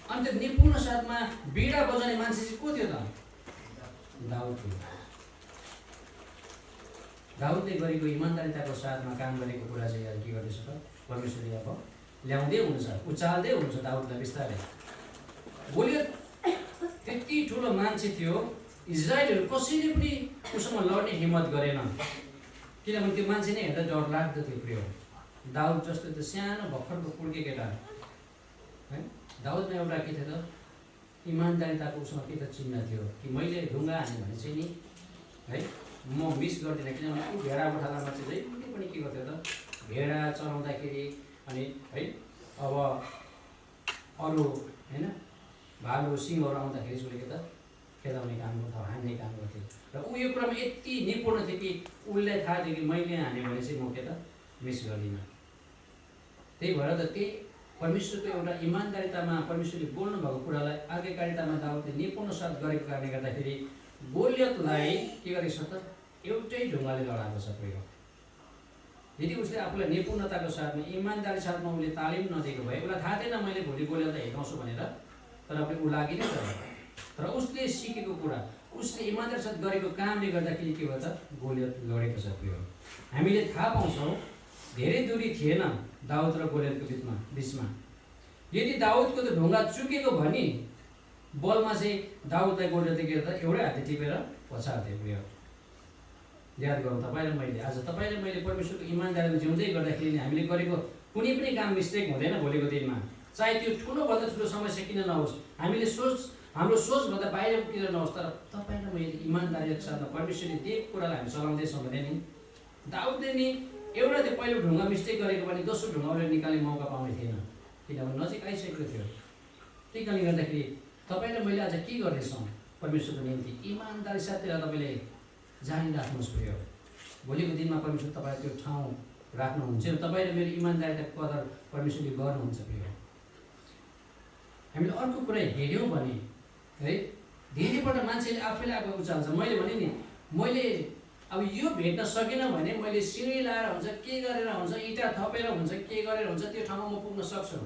अनि त्यो निपुण साथमा वीणा बजाउने मान्छे चाहिँ को थियो त? दाउद थियो। दाउदले गरेको इमान्दारिताको साथमा काम गरेको कुरा चाहिँ के गर्दैछ त? परमेश्वरले अब ल्याउँदै हुनुहुन्छ, उचाल्दै हुनुहुन्छ दाउदलाई बिस्तारै। गोलियत त्यति ठुलो मान्छे थियो, इजरायलहरू कसैले पनि उसँग लड्ने हिम्मत गरेन, किनभने त्यो मान्छे नै हेर्दा डर लाग्दो थियो। प्रिय दाउद जस्तो त्यो सानो भर्खरको पुर्के केटा है, दाउदमा एउटा के थियो त? इमान्दारिताको उसँग के त चिन्ह थियो कि मैले ढुङ्गा हाने भने चाहिँ नि है म मिस गर्दिनँ। किनभने ऊ भेडा गोठालामा चाहिँ जहिले पनि के गर्थ्यो त? भेडा चलाउँदाखेरि अनि है अब अरू होइन भालु सिंहहरू आउँदाखेरि उसले के त? खेदाउने काम गर्थ्यो, हान्ने काम गर्थ्यो। र ऊ यो कुरामा यति निपुण थियो कि उसलाई थाहा थियो कि मैले हाने भने चाहिँ म के त? मिस गर्दिनँ। त्यही भएर त त्यही परमेश्वरको एउटा इमान्दारितामा परमेश्वरले बोल्नु भएको कुरालाई आज्ञाकारितामा दाउदले निपुण साथ गरेको कारणले गर्दाखेरि गोलियतलाई के गरेको छ त? एउटै ढुङ्गाले लडाएको छ। प्रिय यदि उसले आफूलाई निपुणताको साथमा इमान्दारी साथमा उसले तालिम नदिएको भए, उसलाई थाहा थिएन मैले भोलि गोलियतलाई हिर्काउँछु भनेर, तर पनि ऊ लागि नै गयो। तर उसले सिकेको कुरा, उसले इमान्दारी साथ गरेको कामले गर्दाखेरि के भयो त? गोलियत लडेको छ। प्रिय हामीले थाहा पाउँछौँ धेरै दूरी थिएन दाउद र गोलियतको बिचमा, यदि दाउदको त ढुङ्गा चुकेको भने बलमा चाहिँ दाउदलाई गोलियतले त एउटै हातले टिपेर पछार्थ्यो। प्रिय याद गरौँ, तपाईँ र मैले आज तपाईँ र मैले परमेश्वरको इमानदारीमा जिउँदै गर्दाखेरि हामीले गरेको कुनै पनि काम मिस्टेक हुँदैन भोलिको दिनमा, चाहे त्यो ठुलोभन्दा ठुलो समस्या किन नहोस्, हामीले हाम्रो सोचभन्दा बाहिरतिर नहोस्, तर तपाईँ र मैले इमानदारीको साथमा परमेश्वरले दिएको कुरालाई हामी चलाउँदैछौँ भने नि दाउदले नि एउटा त्यो पहिलो ढुङ्गा मिस्टेक गरेको भने दोस्रो ढुङ्गाबाट निकाल्ने मौका पाउने थिएन, किनभने नजिक आइसकेको थियो। त्यही कारणले गर्दाखेरि तपाईँ र मैले आज के गर्दैछौँ परमेश्वरको निम्ति इमानदारी साथै तपाईँले जारी राख्नुहोस्। प्रिय भोलिको दिनमा परमेश्वर तपाईँ त्यो ठाउँ राख्नुहुन्छ, तपाईँ र मेरो इमानदारीको कदर परमेश्वरले गर्नुहुन्छ। प्रिय हामीले अर्को कुरा हेऱ्यौँ भने है धेरैपल्ट मान्छेले आफैले आफू उचाल्छ। मैले भने नि मैले अब यो भेट्न सकिनँ भने मैले सिँढी लाएर हुन्छ, के गरेर हुन्छ, इँटा थपेर हुन्छ, के गरेर हुन्छ, त्यो ठाउँमा म पुग्न सक्छु।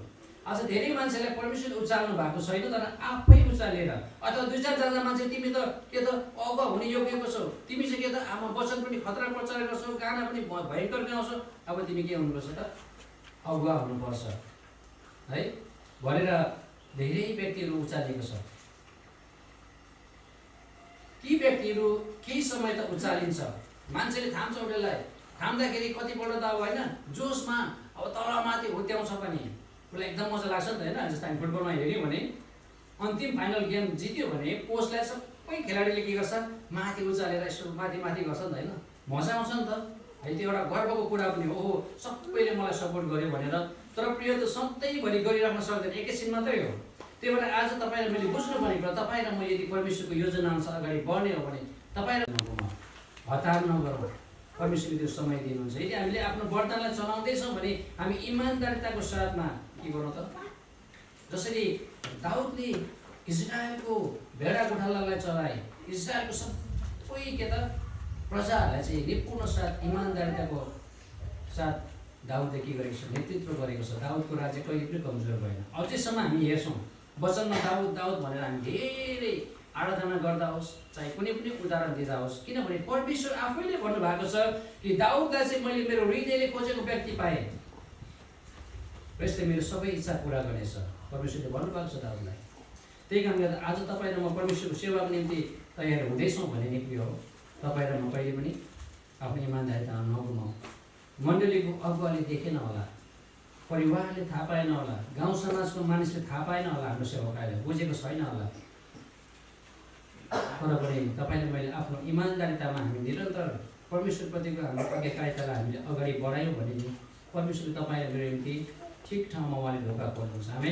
आज धेरै मान्छेलाई परमेश्वरले उचाल्नु भएको छैन, तर आफै उचालेर अथवा दुई चारजना मान्छे तिमी त के त अगुवा हुने योग्यको छौ, तिमी चाहिँ के त आमा वचन पनि खतरा प्रचार गर्छौ, गाना पनि भयङ्कर गाउँछौ, अब तिमी के हुनुपर्छ त अगुवा हुनुपर्छ है भनेर धेरै व्यक्तिहरू उचालेको छ। ती व्यक्तिहरू केही समय त उचालिन्छ, मान्छेले थाम्छ उसलाई, थाम्दाखेरि कतिपल्ट त अब होइन जोसमा अब तलमाथि हुत्याउँछ पनि, उसलाई एकदम मजा लाग्छ नि त होइन। जस्तो हामी फुटबलमा हेऱ्यौँ भने अन्तिम फाइनल गेम जित्यो भने कोचलाई सबै खेलाडीले के गर्छ माथि उचालेर यसो माथि माथि गर्छ नि त होइन, मजा आउँछ नि त है। त्यो एउटा गर्वको कुरा पनि हो, सबैले मलाई सपोर्ट गर्यो भनेर। तर प्रिय त सधैँभरि गरिराख्न सक्दैन, एकैछिन मात्रै हो। त्यही भएर आज तपाईँ र मैले बुझ्नुपर्ने कुरा, तपाईँ र म यदि परमेश्वरको योजनाअनुसार अगाडि बढ्ने हो भने तपाईँ र हतार नगरौँ, परमेश्वरले त्यो समय दिनुहुन्छ। यदि हामीले आफ्नो वरदानलाई चलाउँदैछौँ भने हामी इमानदारिताको साथमा के गर्नु त, जसरी दाउदले इजरायलको भेडा गोठालालाई चलाए, इजरायलको सबै के त प्रजाहरूलाई चाहिँ निपुण साथ इमानदारिताको साथ दाउदले के गरेको छ, नेतृत्व गरेको छ। दाउदको राज्य कहिले पनि कमजोर भएन। अझैसम्म हामी हेर्छौँ वचनमा दाउद दाउद भनेर हामी धेरै आराधना गर्दा होस्, चाहे कुनै पनि उदाहरण दिँदा होस्, किनभने परमेश्वर आफैले भन्नुभएको छ कि दाउदलाई चाहिँ मैले मेरो हृदयले खोजेको व्यक्ति पाएँ, यसले मेरो सबै इच्छा पुरा गर्नेछ, परमेश्वरले भन्नुभएको छ दाउदलाई। त्यही कारणले गर्दा आज तपाईँ र म परमेश्वरको सेवाको निम्ति तयार हुँदैछौँ भने नि के हो, तपाईँ र म कहिले पनि आफ्नो इमानदारिता नगुमाउँ। मण्डलीको अगुवाले देखेन होला, परिवारले थाहा पाएन होला, गाउँ समाजको मानिसले थाहा पाएन होला, हाम्रो सेवाकाईले बुझेको छैन होला, तर पनि तपाईँले मैले आफ्नो इमानदारितामा हामी निरन्तर परमेश्वरप्रतिको हाम्रो आज्ञाकारितालाई हामीले अगाडि बढायौँ भने नि परमेश्वरले तपाईँले मेरो निम्ति ठिक ठाउँमा उहाँले ढोका खोल्नुहुन्छ। हामी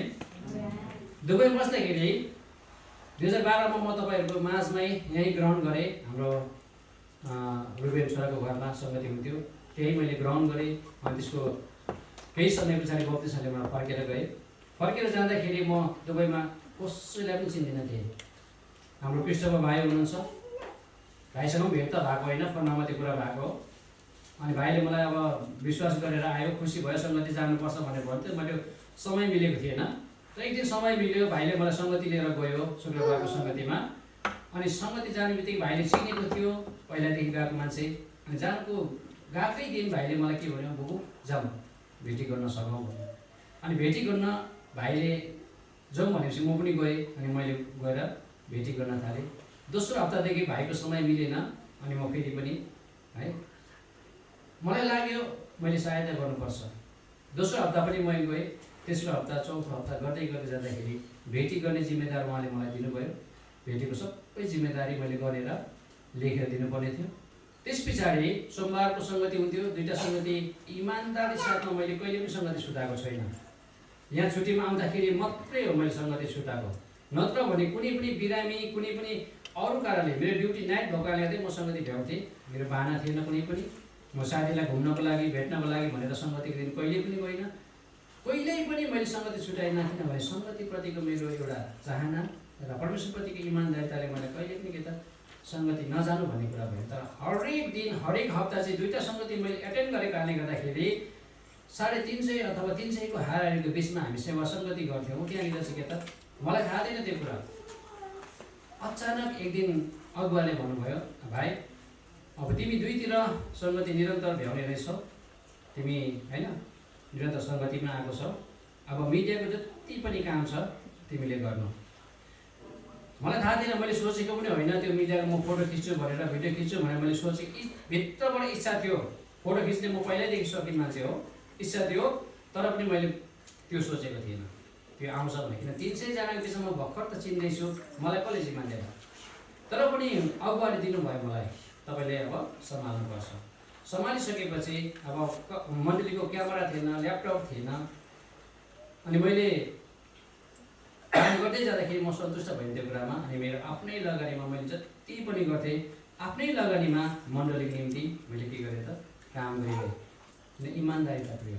दुबई बस्दाखेरि 2012मा म तपाईँहरूको माझमै यहीँ ग्रहण गरेँ, हाम्रो रुबेन छोराको घरमा सङ्गति हुन्थ्यो, त्यही मैले ग्रहण गरेँ। अनि त्यसको केही समय पछाडि बप्तिस्मा लिएर फर्केर गएँ। फर्केर जाँदाखेरि म दुबईमा कसैलाई पनि चिन्दिनँ थिएँ। हाम्रो क्रिस्टोफर भाइ हुनुहुन्छ, भाइसँग पनि भेट त भएको होइन, फोनमा मात्रै कुरा भएको हो। अनि भाइले मलाई अब विश्वास गरेर आयो, खुसी भयो, सङ्गति जानुपर्छ भनेर भन्थ्यो। मैले समय मिलेको थिएन, र एक दिन समय मिल्यो, भाइले मलाई सङ्गति लिएर गयो शुक्रबारको सङ्गतिमा। अनि सङ्गति जाने बित्तिकै भाइले चिनेको थियो पहिलादेखि गएको मान्छे। अनि गएकै दिन भाइले मलाई के भन्यो, बुबु जाउँ भेटी गर्न सकौँ भन्यो। अनि भेटी गर्न भाइले जाउँ भनेपछि म पनि गएँ, अनि मैले गएर भेटी गर्न थालेँ। दोस्रो हप्तादेखि भाइको समय मिलेन, अनि म फेरि पनि है मलाई लाग्यो मैले सहायता गर्नुपर्छ। दोस्रो हप्ता पनि म गएँ, तेस्रो हप्ता, चौथो हप्ता गर्दै गर्दै जाँदाखेरि भेटी गर्ने जिम्मेदार उहाँले मलाई दिनुभयो। भेटीको सबै जिम्मेदारी मैले गरेर लेखेर दिनुपर्ने थियो। त्यस पछाडि सोमबारको सङ्गति हुन्थ्यो, दुईवटा सङ्गति इमानदारी साथमा मैले कहिले पनि सङ्गति छुटाएको छैन। यहाँ छुट्टीमा आउँदाखेरि मात्रै हो मैले सङ्गति छुटाएको, नत्र भने कुनै पनि बिरामी, कुनै पनि अरू कारणले मेरो ड्युटी नाइट भएको कारणले गर्दै म सङ्गति भ्याउँथेँ। मेरो बाहना थिएन कुनै पनि, म साथीलाई घुम्नको लागि भेट्नको लागि भनेर सङ्गतिको दिन कहिले पनि गइनँ, कहिल्यै पनि मैले सङ्गति छुटाइनँ। किनभने सङ्गतिप्रतिको मेरो एउटा चाहना र परमेश्वरप्रतिको इमानदारिताले मलाई कहिले पनि के त सङ्गति नजानु भन्ने कुरा भयो। तर हरेक दिन हरेक हप्ता चाहिँ दुईवटा सङ्गति मैले एटेन्ड गरेको कारणले गर्दाखेरि 350 अथवा 300 को हाराहारीको बिचमा हामी सेवा सङ्गति गर्थ्यौँ। त्यहाँनिर चाहिँ के त मलाई थाहा थिएन त्यो कुरा। अचानक एक दिन अगुवाले भन्नुभयो, भाइ अब तिमी दुईतिर सङ्गति निरन्तर भ्याउने रहेछौ, तिमी होइन निरन्तर सङ्गतिमा आएको छौ, अब मिडियाको जति पनि काम छ तिमीले गर्नु। मलाई थाहा थिएन, मैले सोचेको पनि होइन त्यो मिडियामा म फोटो खिच्छु भनेर, भिडियो खिच्छु भनेर मैले सोचेँ। भित्रबाट इच्छा थियो, फोटो खिच्ने म पहिल्यैदेखि सकिन मान्छे हो, इच्छा थियो, तर पनि मैले त्यो सोचेको थिएन त्यो आउँछ भने। किन 300 जनाको बिचमा म भर्खर त चिन्दैछु, मलाई कसले जिम्मा दिएर, तर पनि अगाडि दिनुभयो मलाई, तपाईँले अब सम्हाल्नुपर्छ। सम्हालिसकेपछि अब मण्डलीको क्यामेरा थिएन, ल्यापटप थिएन, अनि मैले काम गर्दै जाँदाखेरि म सन्तुष्ट भएँ त्यो कुरामा। अनि मेरो आफ्नै लगानीमा मैले जति पनि गर्थेँ, आफ्नै लगानीमा मण्डलीको निम्ति मैले के गरेँ त काम गरेँ, किन इमान्दारिता प्रिय।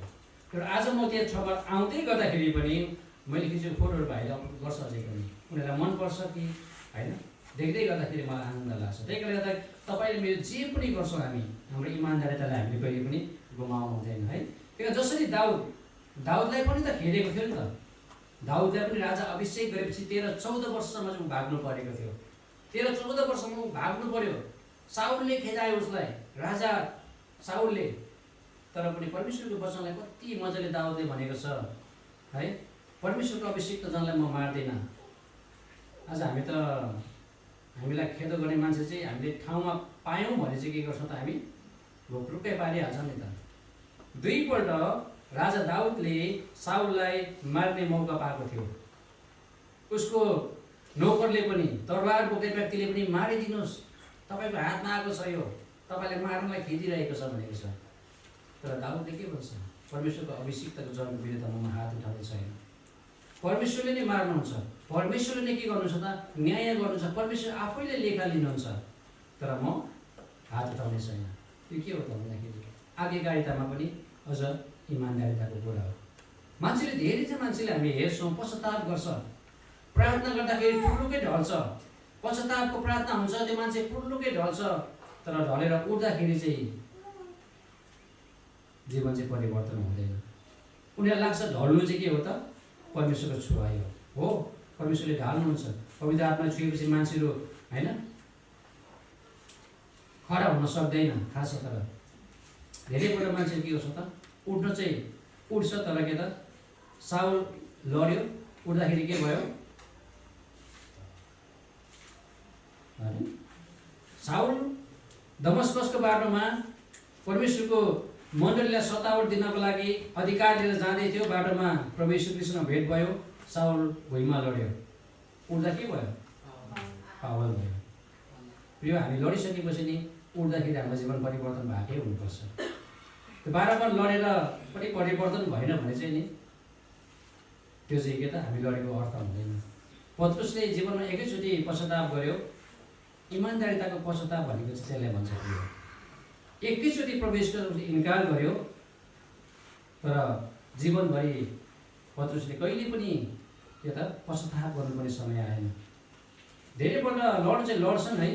तर आज म त्यो ठाउँमा आउँदै गर्दाखेरि पनि मैले खिचेको फोटोहरू भाइले अपलोड गर्छ अझै पनि, उनीहरूलाई मनपर्छ कि होइन, देख्दै गर्दाखेरि मलाई आनन्द लाग्छ। त्यही कारणले गर्दा तपाईँले मेरो जे पनि गर्छौँ हामी, हाम्रो इमान्दारितालाई हामीले कहिले पनि गुमाउनु हुँदैन है। किन जसरी दाउदलाई पनि त खेलेको थियो नि त, दाउदलाई पनि राजा अभिषेक गरेपछि 13-14 वर्षसम्म चाहिँ भाग्नु परेको थियो। 13-14 वर्षसम्म भाग्नु पर्यो, साउलले खेदायो उसलाई, राजा साउलले। तर पनि परमेश्वरको वचनलाई कति मजाले दाउदले भनेको छ है, परमेश्वरको अभिषेक जनलाई म मार्दिनँ। आज हामीलाई खेदो गर्ने मान्छे चाहिँ हामीले ठाउँमा पायौँ भने चाहिँ के गर्छौँ त, हामी भुक्रुक्कै पारिहाल्छौँ नि त। 2 पल्ट राजा दाउदले साउललाई मार्ने मौका पाएको थियो। उसको नोकरले पनि, तरवार बोकेर व्यक्तिले पनि मारिदिनुहोस्, तपाईँको हातमा आएको छ यो, तपाईँले मार्नलाई खेदिरहेको छ भनेको छ। तर दाउदले के भन्छ, परमेश्वरको अभिषिक्तको जनको विरुद्धमा म हात उठाउने छैन। परमेश्वरले नै मार्नुहुन्छ, परमेश्वरले नै के गर्नुहुन्छ त, न्याय गर्नुहुन्छ, परमेश्वर आफैले लेखा लिनुहुन्छ, तर म हात उठाउने छैन। यो के हो त भन्दाखेरि आज्ञाकारितामा पनि अझ इमान्दारिताको कुरा हो। मान्छेले धेरै चाहिँ मान्छेले हामी हेर्छौँ पश्चाताप गर्छ, प्रार्थना गर्दाखेरि पुर्लुकै ढल्छ, पश्चातापको प्रार्थना हुन्छ, त्यो मान्छे पुर्लुकै ढल्छ, तर ढलेर उठ्दाखेरि चाहिँ जीवन चाहिँ परिवर्तन हुँदैन। उनीहरूलाई लाग्छ ढल्नु चाहिँ के हो त, परमेश्वरको छुवाई हो, परमेश्वरले ढाल्नुहुन्छ। पवित्र आत्मा छुएपछि मान्छेहरू होइन खडा हुन सक्दैन, थाहा छ। तर धेरैपल्ट मान्छे के गर्छ त, उठ्न चाहिँ उठ्छ, तर के त साउल लड्यो, उठ्दाखेरि के भयो, साउल दमस्कसको बाटोमा परमेश्वरको मण्डलीलाई सतावट दिनको लागि अधिकार लिएर जाँदै थियो। बाटोमा प्रभु यीशु कृष्ण भेट भयो, साउल भुइँमा लड्यो, उठ्दा के भयो, पावल भयो। प्रिय, हामी लडिसकेपछि नि उठ्दाखेरि हाम्रो जीवन परिवर्तन भएकै हुनुपर्छ। त्यो बारम्बार लडेर पनि परिवर्तन भएन भने चाहिँ नि त्यो चाहिँ के त हामी लडेको अर्थ हुँदैन। पत्रुसले जीवनमा एकैचोटि पश्चाताप गर्यो, इमान्दारिताको पश्चाताप भनेको चाहिँ त्यसलाई भन्छ। एकैचोटि प्रवेशको इन्कार गर्यो, तर जीवनभरि पत्रुसले कहिले पनि के त पश्चाताप गर्नुपर्ने समय आएन। धेरैपल्ट लड्नु चाहिँ लड्छन् है,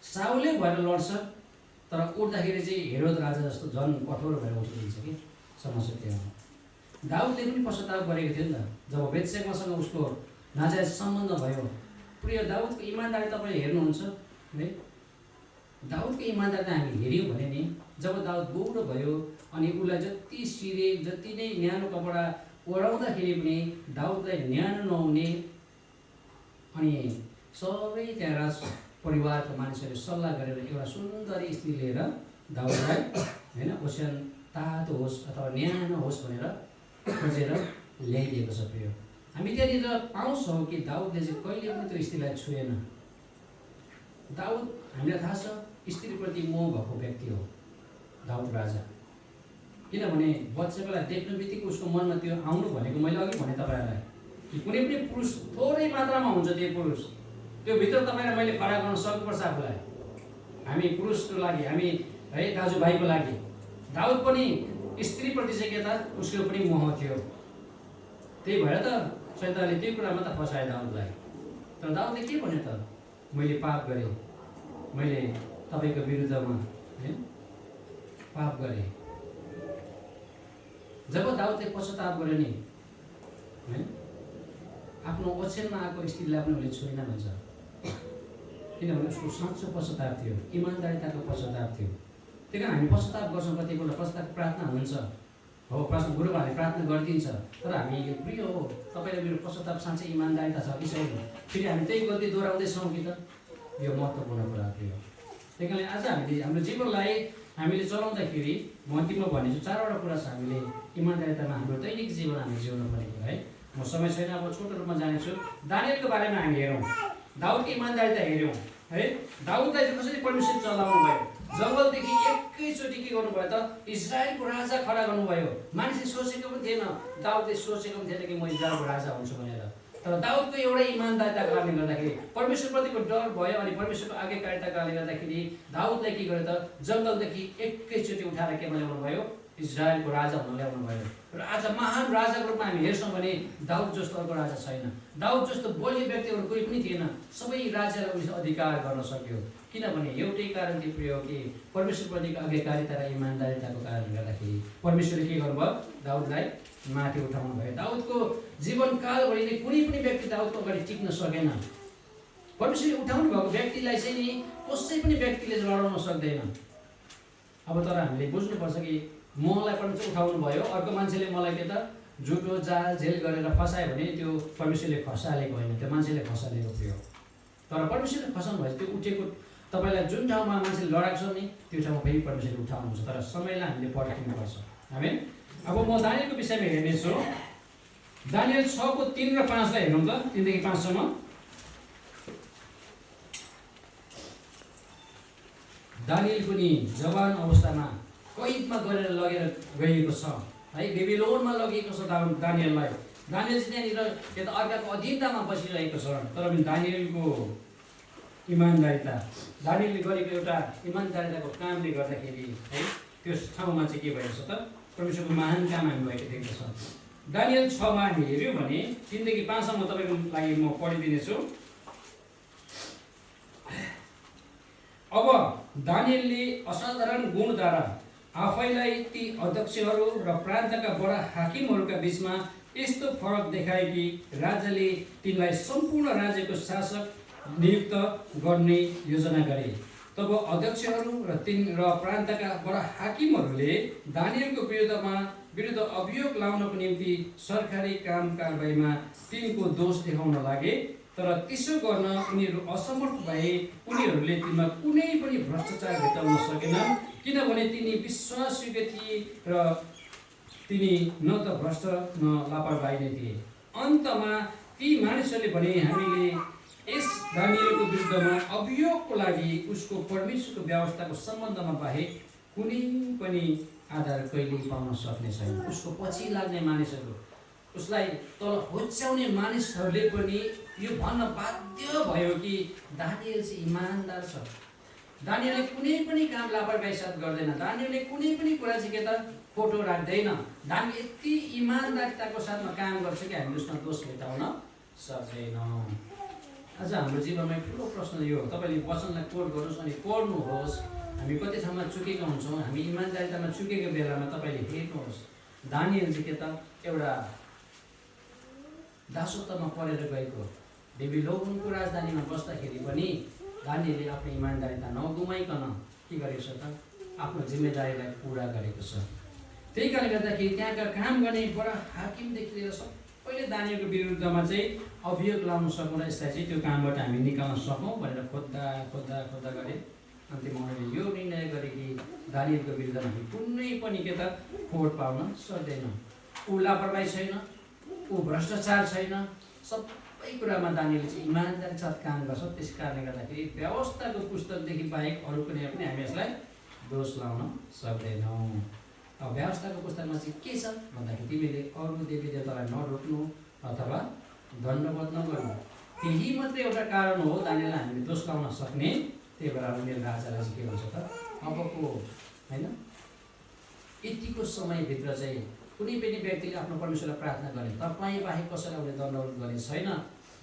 साउले भएर लड्छ, तर उठ्दाखेरि चाहिँ हेरोद राजा जस्तो झन् कठोर भएर उठिदिन्छ कि समस्या त्यो हो। दाउदले पनि पश्चाताप गरेको थियो नि त, जब बेत्सेबासँग उसको नाजायज सम्बन्ध भयो। प्रिय, दाउदको इमान्दारी तपाईँले हेर्नुहुन्छ है, दाउदको इमान्दारिता हामी हेऱ्यौँ भने नि, जब दाउद बुढो भयो अनि उसलाई जति सिरे जति नै न्यानो कपडा ओढाउँदाखेरि पनि दाउदलाई न्यानो नहुने, अनि सबै त्यहाँ राज परिवारका मानिसहरूले सल्लाह गरेर एउटा सुन्दरी स्त्री लिएर दाउदलाई होइन ओछ्यान तातो होस् अथवा न्यानो होस् भनेर खोजेर ल्याइदिएको छ। प्रिय, हामी त्यहाँनिर पाउँछौँ कि दाउदले चाहिँ कहिले पनि त्यो स्त्रीलाई छुएन। दाउद, हामीलाई थाहा छ, स्त्रीप्रति मोह भएको व्यक्ति हो दाउद राजा। किनभने बच्चालाई देख्नु बित्तिकै उसको मनमा त्यो आउनु भनेको मैले अघि भने तपाईँहरूलाई कि कुनै पनि पुरुष थोरै मात्रामा हुन्छ, त्यो पुरुष त्यो भित्र तपाईँलाई मैले खडा गर्न सक्नुपर्छ आफूलाई। हामी पुरुषको लागि, हामी है दाजुभाइको लागि। दाउद पनि स्त्रीप्रति चाहिँ के त उसको पनि मोह थियो। त्यही भएर त शैतानले त्यो कुरामा त फसाए दाउदलाई। तर दाउदले के भन्यो त, मैले पाप गरेँ, मैले तपाईँको विरुद्धमा है पाप गरेँ। जब दाउदले पश्चाताप गर्यो नि है, आफ्नो ओछ्यानमा आएको स्त्रीलाई पनि उसले छोएन भन्छ, किनभने उसको साँचो पश्चाताप थियो, इमान्दारिताको पश्चाताप थियो। त्यही कारण हामी पश्चाताप गर्छौँ, कतिपल्ट पश्चाताप प्रार्थना हुन्छ, हो गुरुमा हामीले प्रार्थना गरिदिन्छ, तर हामीले प्रिय हो तपाईँले मेरो पश्चाताप साँच्चै इमान्दारिता छ कि छैन, फेरि हामी त्यही गल्ती दोहोऱ्याउँदैछौँ कि त? यो महत्त्वपूर्ण कुरा प्रिय हो। त्यही कारणले आज हामीले हाम्रो जीवनलाई हामीले चलाउँदाखेरि म अन्तिममा भनेछु 4वटा कुरा छ हामीले इमान्दारितामा हाम्रो दैनिक जीवन हामीले जिउनु परेको है। म समय छैन, अब छोटो रूपमा जानेछु। दानियलको बारेमा हामी हेरौँ, दाउदको इमान्दारिता हेऱ्यौँ है। दाउदलाई चाहिँ कसरी परमेश्वर चलाउनु भयो, जङ्गलदेखि एकैचोटि के गर्नुभयो त, इजरायलको राजा खडा गर्नुभयो। मान्छेले सोचेको पनि थिएन, दाउदले सोचेको पनि थिएन कि म इजरायलको राजा हुन्छु भनेर, तर दाउदको एउटै इमान्दारिताको कारणले गर्दाखेरि परमेश्वरप्रतिको डर भयो अनि परमेश्वरको आज्ञाकारिताको कारणले गर्दाखेरि दाउदलाई के गर्यो त, जङ्गलदेखि एकैचोटि उठाएर के ल्याउनु भयो, इजरायलको राजा हुन ल्याउनु भयो। र आज महान राजाको रूपमा हामी हेर्छौँ भने दाउद जस्तो अर्को राजा छैन, दाउद जस्तो बलियो व्यक्तिहरू कोही पनि थिएन। सबै राज्यलाई उसले अधिकार गर्न सक्यो, किनभने एउटै कारण के प्रिय हो कि परमेश्वरप्रतिको आज्ञाकारिता र इमान्दारिताको कारणले गर्दाखेरि परमेश्वरले के गर्नुभयो, दाउदलाई माथि उठाउनु भयो। दाउदको जीवनकालभरि नै कुनै पनि व्यक्ति दाउदको अगाडि टिक्न सकेन। परमेश्वरले उठाउनु भएको व्यक्तिलाई चाहिँ नि कसै पनि व्यक्तिले लडाउन सक्दैन। अब तर हामीले बुझ्नुपर्छ कि मलाई परमेश्वर उठाउनु भयो, अर्को मान्छेले मलाई के त झुटो जाल झेल गरेर फसायो भने त्यो परमेश्वरले खसालेको होइन, त्यो मान्छेले खसालेको प्रिय हो। तर परमेश्वरले खसाउनु भएपछि त्यो उठेको तपाईँलाई जुन ठाउँमा मान्छेले लडाएको छ नि त्यो ठाउँमा फेरि परमेश्वरले उठाउनुहुन्छ, तर समयलाई हामीले पर्खिनुपर्छ। आमेन। अब म दानियलको विषयमा हेर्नेछु। दानियल 6:3 र 5 लाई हेरौँ त, 3 देखि 5 सम्म। दानियल पनि जवान अवस्थामा कैदमा गरेर लगेर गइएको छ है, बेबिलोनमा लगेको छ दानियललाई। दानियल चाहिँ त्यहाँनिर यता अर्काको अधीनतामा बसिरहेको छ, तर पनि दानियलको इमान्दारिता, दानियलले गरेको एउटा इमान्दारिताको कामले गर्दाखेरि है त्यो ठाउँमा चाहिँ के भएको छ त, परमेश्वरको महान काम हामी भएको देख्दछ। दानियल 6 मा हामी हेऱ्यौँ भने 3 देखि 5 सम्म तपाईँको लागि म पढिदिनेछु। अब दानियलले असाधारण गुणद्वारा आफैलाई ती अध्यक्षहरू र प्रान्तका बडा हाकिमहरूका बीचमा यस्तो फरक देखाए कि राजाले तिनलाई सम्पूर्ण राज्यको शासक नियुक्त गर्ने योजना गरे। तब अध्यक्षहरू र प्रान्तका बडा हाकिमहरूले दानियलको विरुद्ध अभियोग लाउनको निम्ति सरकारी काम कारबाहीमा तिनको दोष देखाउन लागे, तर त्यसो गर्न उनीहरू असमर्थ भए। उनीहरूले तिनमा कुनै पनि भ्रष्टाचार भेटाउन सकेनन्, किनभने तिनी विश्वासयोग्य थिए र तिनी न त भ्रष्ट न लापरवाही नै थिए। अन्तमा ती मानिसहरूले भने हामीले यस दानियलको विरुद्धमा अभियोगको लागि उसको परमेश्वरको व्यवस्थाको सम्बन्धमा बाहेक कुनै पनि आधार कहिले पाउन सक्ने छैन। उसको पछि लाग्ने मानिसहरू, उसलाई तल होच्याउने मानिसहरूले पनि यो भन्न बाध्य भयो कि दानियल चाहिँ इमान्दार छ, दानियलले कुनै पनि काम लापरवाही साथ गर्दैन, दानियलले कुनै पनि कुरा चाहिँ के त फोटो राख्दैन, दानियल यति इमान्दारिताको साथमा काम गर्छ कि हामी उसमा दोष भेटाउन सक्दैनौँ। आज हाम्रो जीवनमा ठुलो प्रश्न यो हो, तपाईँले वचनलाई कोट गर्नुहोस् अनि पढ्नुहोस्। हामी कति ठाउँमा चुकेका हुन्छौँ, हामी इमान्दारितामा चुकेको बेलामा तपाईँले हेर्नुहोस्। दानियल चाहिँ के त एउटा दासत्वमा परेर गएको, बेबिलोनको राजधानीमा बस्दाखेरि पनि दानियलले आफ्नो इमान्दारिता नगुमाइकन के गरेको छ त, आफ्नो जिम्मेदारीलाई पुरा गरेको छ। त्यही कारणले गर्दाखेरि त्यहाँका काम गर्ने बडा हाकिमदेखि लिएर सबैले दानियलको विरुद्धमा चाहिँ अभियोग लाउन सकौँ र यसलाई चाहिँ त्यो कामबाट हामी निकाल्न सकौँ भनेर खोज्दा गरे। अन्तिममा उनीहरूले यो निर्णय गरे कि दानियलको विरुद्धमा हामी कुनै पनि के त खोट पाउन सक्दैनौँ। ऊ लापरवाही छैन, ऊ भ्रष्टाचार छैन, सबै कुरामा दानियलले चाहिँ इमान्दारी साथ काम गर्छ। त्यस कारणले गर्दाखेरि व्यवस्थाको पुस्तकदेखि बाहेक अरू कुनै पनि हामी यसलाई दोष लाउन सक्दैनौँ। अब व्यवस्थाको पुस्तकमा चाहिँ के छ भन्दाखेरि तिमीले अरू देवी देवतालाई नरोक्नु अथवा दण्डवत नगर्नु, त्यही मात्रै एउटा कारण हो दानियललाई हामीले दोष लाउन सक्ने। त्यही भएर उनीहरू राजालाई चाहिँ के भन्छ त, अबको होइन यतिको समयभित्र चाहिँ कुनै पनि व्यक्तिले आफ्नो परमेश्वरलाई प्रार्थना गरे तपाईँ बाहेक कसैलाई उसले दण्डवत गर्ने छैन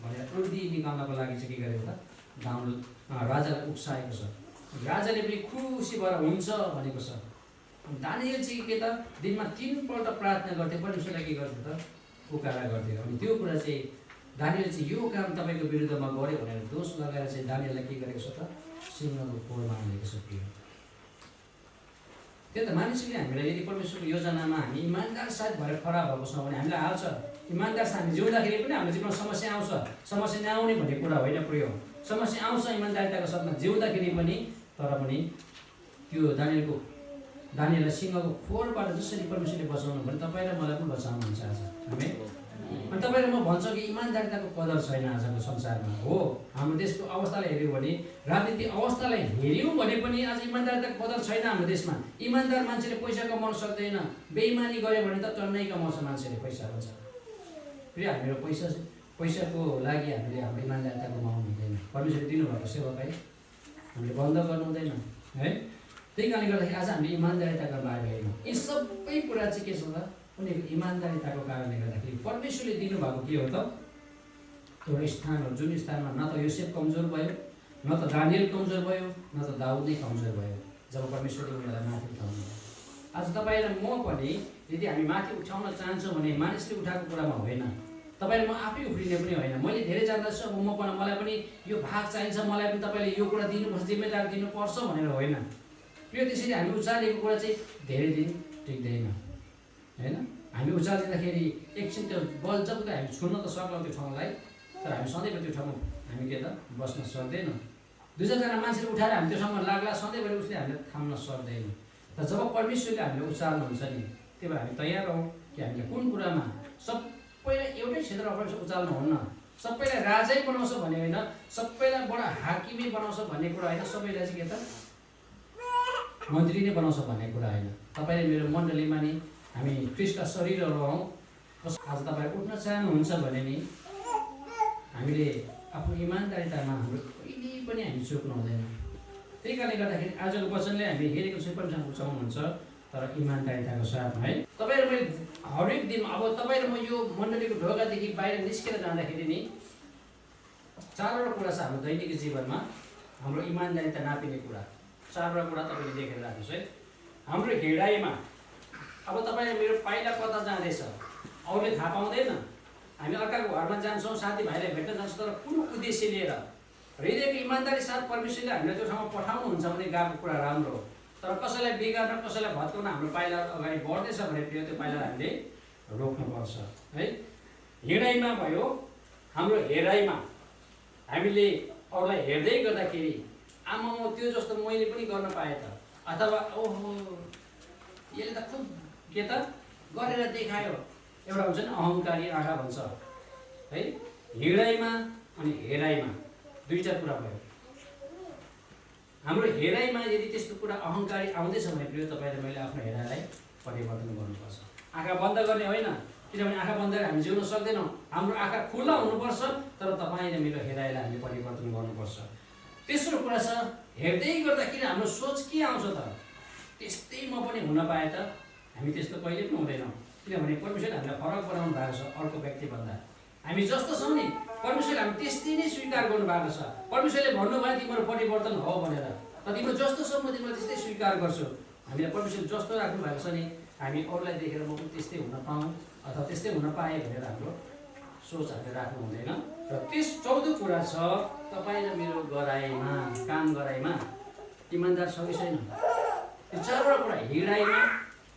भनेर उर्दी निकाल्नको लागि चाहिँ के गरेको त, राजालाई उक्साएको छ। राजाले पनि खुसी भएर हुन्छ भनेको छ। दानियल चाहिँ के त दिनमा 3 पल्ट प्रार्थना गर्थे, परमेश्वरलाई के गर्थ्यो त, पुकारा गर्थ्यो। अनि त्यो कुरा चाहिँ दानियल चाहिँ यो काम तपाईँको विरुद्धमा गर्यो भनेर दोष लगाएर चाहिँ दानियललाई के गरेको छ त, सिंहको खोरमा हालेको छ। त्यही त मानिसले हामीलाई यदि परमेश्वरको योजनामा हामी इमान्दार साथ भएर खडा भएको छौँ भने हामीलाई हाल्छ। इमान्दार साथ हामी जिउँदाखेरि पनि हाम्रो जीवनमा समस्या आउँछ, समस्या नआउने भन्ने कुरा होइन प्रिय। समस्या आउँछ इमान्दारिताको साथमा जिउँदाखेरि पनि, तर पनि त्यो दानिएललाई सिंहको खोरबाट जसरी परमेश्वरले बचाउनु भने तपाईँ र मलाई पनि बचाउनुहुन्छ आज। हामी अनि तपाईँ र म भन्छ कि इमान्दारिताको कदर छैन आजको संसारमा। हो, हाम्रो देशको अवस्थालाई हेऱ्यौँ भने, राजनीतिक अवस्थालाई हेऱ्यौँ भने पनि आज इमान्दारिताको कदर छैन हाम्रो देशमा। इमान्दार मान्छेले पैसा कमाउन सक्दैन, बेइमानी गऱ्यो भने त टन्नै कमाउँछ मान्छेले पैसा भन्छ। फेरि हामीहरू पैसाको लागि हामीले हाम्रो इमान्दारिता गुमाउनु हुँदैन। परमेश्वरले दिनुभएको सेवालाई हामीले बन्द गर्नु हुँदैन है। त्यही कारणले गर्दाखेरि आज हामीले इमान्दारिताको लागि होइन, यी सबै कुरा चाहिँ के छ त, उनीहरूको इमान्दारिताको कारणले गर्दाखेरि परमेश्वरले दिनुभएको के हो त, एउटा स्थान हो जुन स्थानमा न त योसेफ कमजोर भयो, न त दानिएल कमजोर भयो, न त दाउद नै कमजोर भयो जब परमेश्वरले उनीहरूलाई माथि उठाउनु भयो। आज तपाईँ र म पनि यदि हामी माथि उठाउन चाहन्छौँ भने मानिसले उठाएको कुरामा होइन, तपाईँ र म आफै उफ्रिने पनि होइन। मैले धेरै जान्दछु, अब मलाई पनि यो भाग चाहिन्छ, मलाई पनि तपाईँले यो कुरा दिनुपर्छ, जिम्मेदार दिनुपर्छ भनेर होइन। यो त्यसरी हामी उचालेको कुरा चाहिँ धेरै दिन टिक्दैन होइन। हामी उचालिँदाखेरि एकछिन त्यो बल जब हामी छुन्न त सक्लौँ त्यो ठाउँलाई, तर हामी सधैँभरि त्यो ठाउँमा हामी के त बस्न सक्दैन। दुई चारजना मान्छेले उठाएर हामी त्यो ठाउँमा लाग्ला सधैँभरि उसले हामीले थाम्न सक्दैन। तर जब परमेश्वरले हामीले उचाल्नुहुन्छ नि, त्यही भएर हामी तयार हौँ कि हामीले कुन कुरामा सबैलाई एउटै क्षेत्रमा परमेश्वर उचाल्नुहुन्न, सबैलाई राजै बनाउँछ भन्ने होइन, सबैलाई बडा हाकिमै बनाउँछ भन्ने कुरा होइन, सबैलाई चाहिँ के त मन्त्री नै बनाउँछ भन्ने कुरा होइन। तपाईँले मेरो मण्डलीमा नि हामी ख्रिस्टका शरीरहरू हौँ। आज तपाईँ उठ्न चाहनुहुन्छ भने नि हामीले आफ्नो इमान्दारितामा हाम्रो कहिले पनि हामी चुक्नु हुँदैन। त्यही कारणले गर्दाखेरि आजको वचनले हामी हेरेको चाहिँ परमेश्वर उचाउनुहुन्छ, तर इमान्दारिताको साथमा है। तपाईँ र मैले हरेक दिन, अब तपाईँ र म यो मण्डलीको ढोकादेखि बाहिर निस्केर जाँदाखेरि नि चारवटा कुरा छ हाम्रो दैनिक जीवनमा, हाम्रो इमान्दारिता नापिने कुरा। चारवटा कुरा तपाईँले देखेर राख्नुहोस् है। हाम्रो हिँडाइमा, अब तपाईँ मेरो पाइला कता जाँदैछ अरूले थाहा पाउँदैन। हामी अर्काको घरमा जान्छौँ, साथीभाइलाई भेट्न जान्छौँ, तर कुन उद्देश्य लिएर, हृदयको इमान्दारी साथ परमेश्वरले हामीलाई त्यो ठाउँमा पठाउनुहुन्छ भने गएको कुरा राम्रो हो। तर कसैलाई बिगार्न, कसैलाई भत्काउन हाम्रो पाइला अगाडि बढ्दैछ भने त्यो पाइला हामीले रोक्नुपर्छ है। हिँडाइमा भयो, हाम्रो हेराइमा हामीले अरूलाई हेर्दै गर्दाखेरि आमा त्यो जस्तो मैले पनि गर्न पाएँ त, अथवा ओहो यसले त खुब के त गरेर देखायो, एउटा हुन्छ नि अहङ्कारी आँखा भन्छ है। हिँडाइमा अनि हेराइमा दुईवटा कुरा भयो। हाम्रो हेराइमा यदि त्यस्तो कुरा अहङ्कारी आउँदैछ भने प्रिय तपाईँ र मैले आफ्नो हेराइलाई परिवर्तन गर्नुपर्छ। आँखा बन्द गर्ने होइन, किनभने आँखा बन्द गरेर हामी जिउन सक्दैनौँ। हाम्रो आँखा खुल्ला हुनुपर्छ, तर तपाईँ र मेरो हेराइलाई हामीले परिवर्तन गर्नुपर्छ। तेस्रो कुरा छ, हेर्दै गर्दाखेरि हाम्रो सोच के आउँछ त, त्यस्तै म पनि हुन पाएँ त, हामी त्यस्तो कहिले पनि हुँदैनौँ। किनभने परमेश्वरले हामीलाई फरक बनाउनु भएको छ अर्को व्यक्तिभन्दा। हामी जस्तो छौँ नि परमेश्वरले हामी त्यस्तै नै स्वीकार गर्नुभएको छ। परमेश्वरले भन्नुभयो तिम्रो परिवर्तन हो भनेर, र तिम्रो जस्तो छ म तिमीलाई त्यस्तै स्वीकार गर्छु। हामीलाई परमेश्वरले जस्तो राख्नु भएको छ नि, हामी अरूलाई देखेर म पनि त्यस्तै हुन पाऊँ अथवा त्यस्तै हुन पाएँ भनेर हाम्रो सोच हामीले राख्नु हुँदैन। र चौथो कुरा छ, तपाईँ र मेरो गराइमा, काम गराइमा इमान्दार छ कि छैन। यो चारवटा कुरा, हिँडाइमा,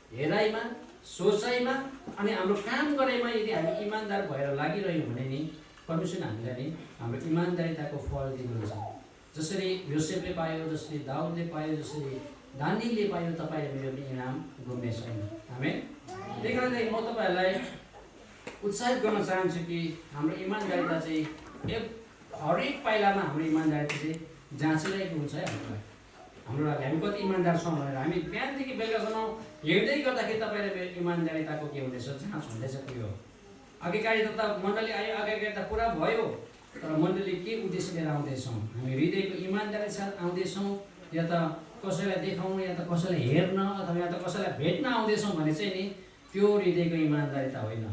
हेराइमा, सोचाइमा अनि हाम्रो काम गराइमा यदि हामी इमान्दार भएर लागिरह्यौँ भने नि परमेश्वरले हामीलाई नि हाम्रो इमान्दारिताको फल दिनुहुन्छ। जसरी योसेफले पायो, जसरी दाउदले पायो, जसरी दानिएलले पायो, तपाईँ र मेरो पनि इनाम गुम्ने छैन। हामी त्यही कारणले म तपाईँहरूलाई उत्साहित गर्न चाहन्छु कि हाम्रो इमान्दारिता चाहिँ हरेक पाइलामा हाम्रो इमान्दारिता चाहिँ जाँचिरहेको हुन्छ है। हाम्रो लागि हामी कति इमान्दार छौँ भनेर हामी बिहानदेखि बेलुकासम्म हिँड्दै गर्दाखेरि तपाईँ र मेरो इमान्दारिताको के हुँदैछ, जाँच हुँदैछ के हो। अघिकारिता त मण्डली आयो, अघिकारिता पुरा भयो, तर मण्डली के उद्देश्य लिएर आउँदैछौँ, हामी हृदयको इमान्दारी साथ आउँदैछौँ, या त कसैलाई देखाउनु, या त कसैलाई हेर्न, अथवा या त कसैलाई भेट्न आउँदैछौँ भने चाहिँ नि त्यो हृदयको इमान्दारिता होइन।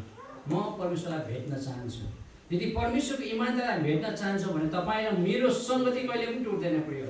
म परमेश्वरलाई भेट्न चाहन्छु। यदि परमेश्वरको इमान्दारी भेट्न चाहन्छौँ भने तपाईँ र मेरो सङ्गति कहिले पनि टुट्दैन प्रिय।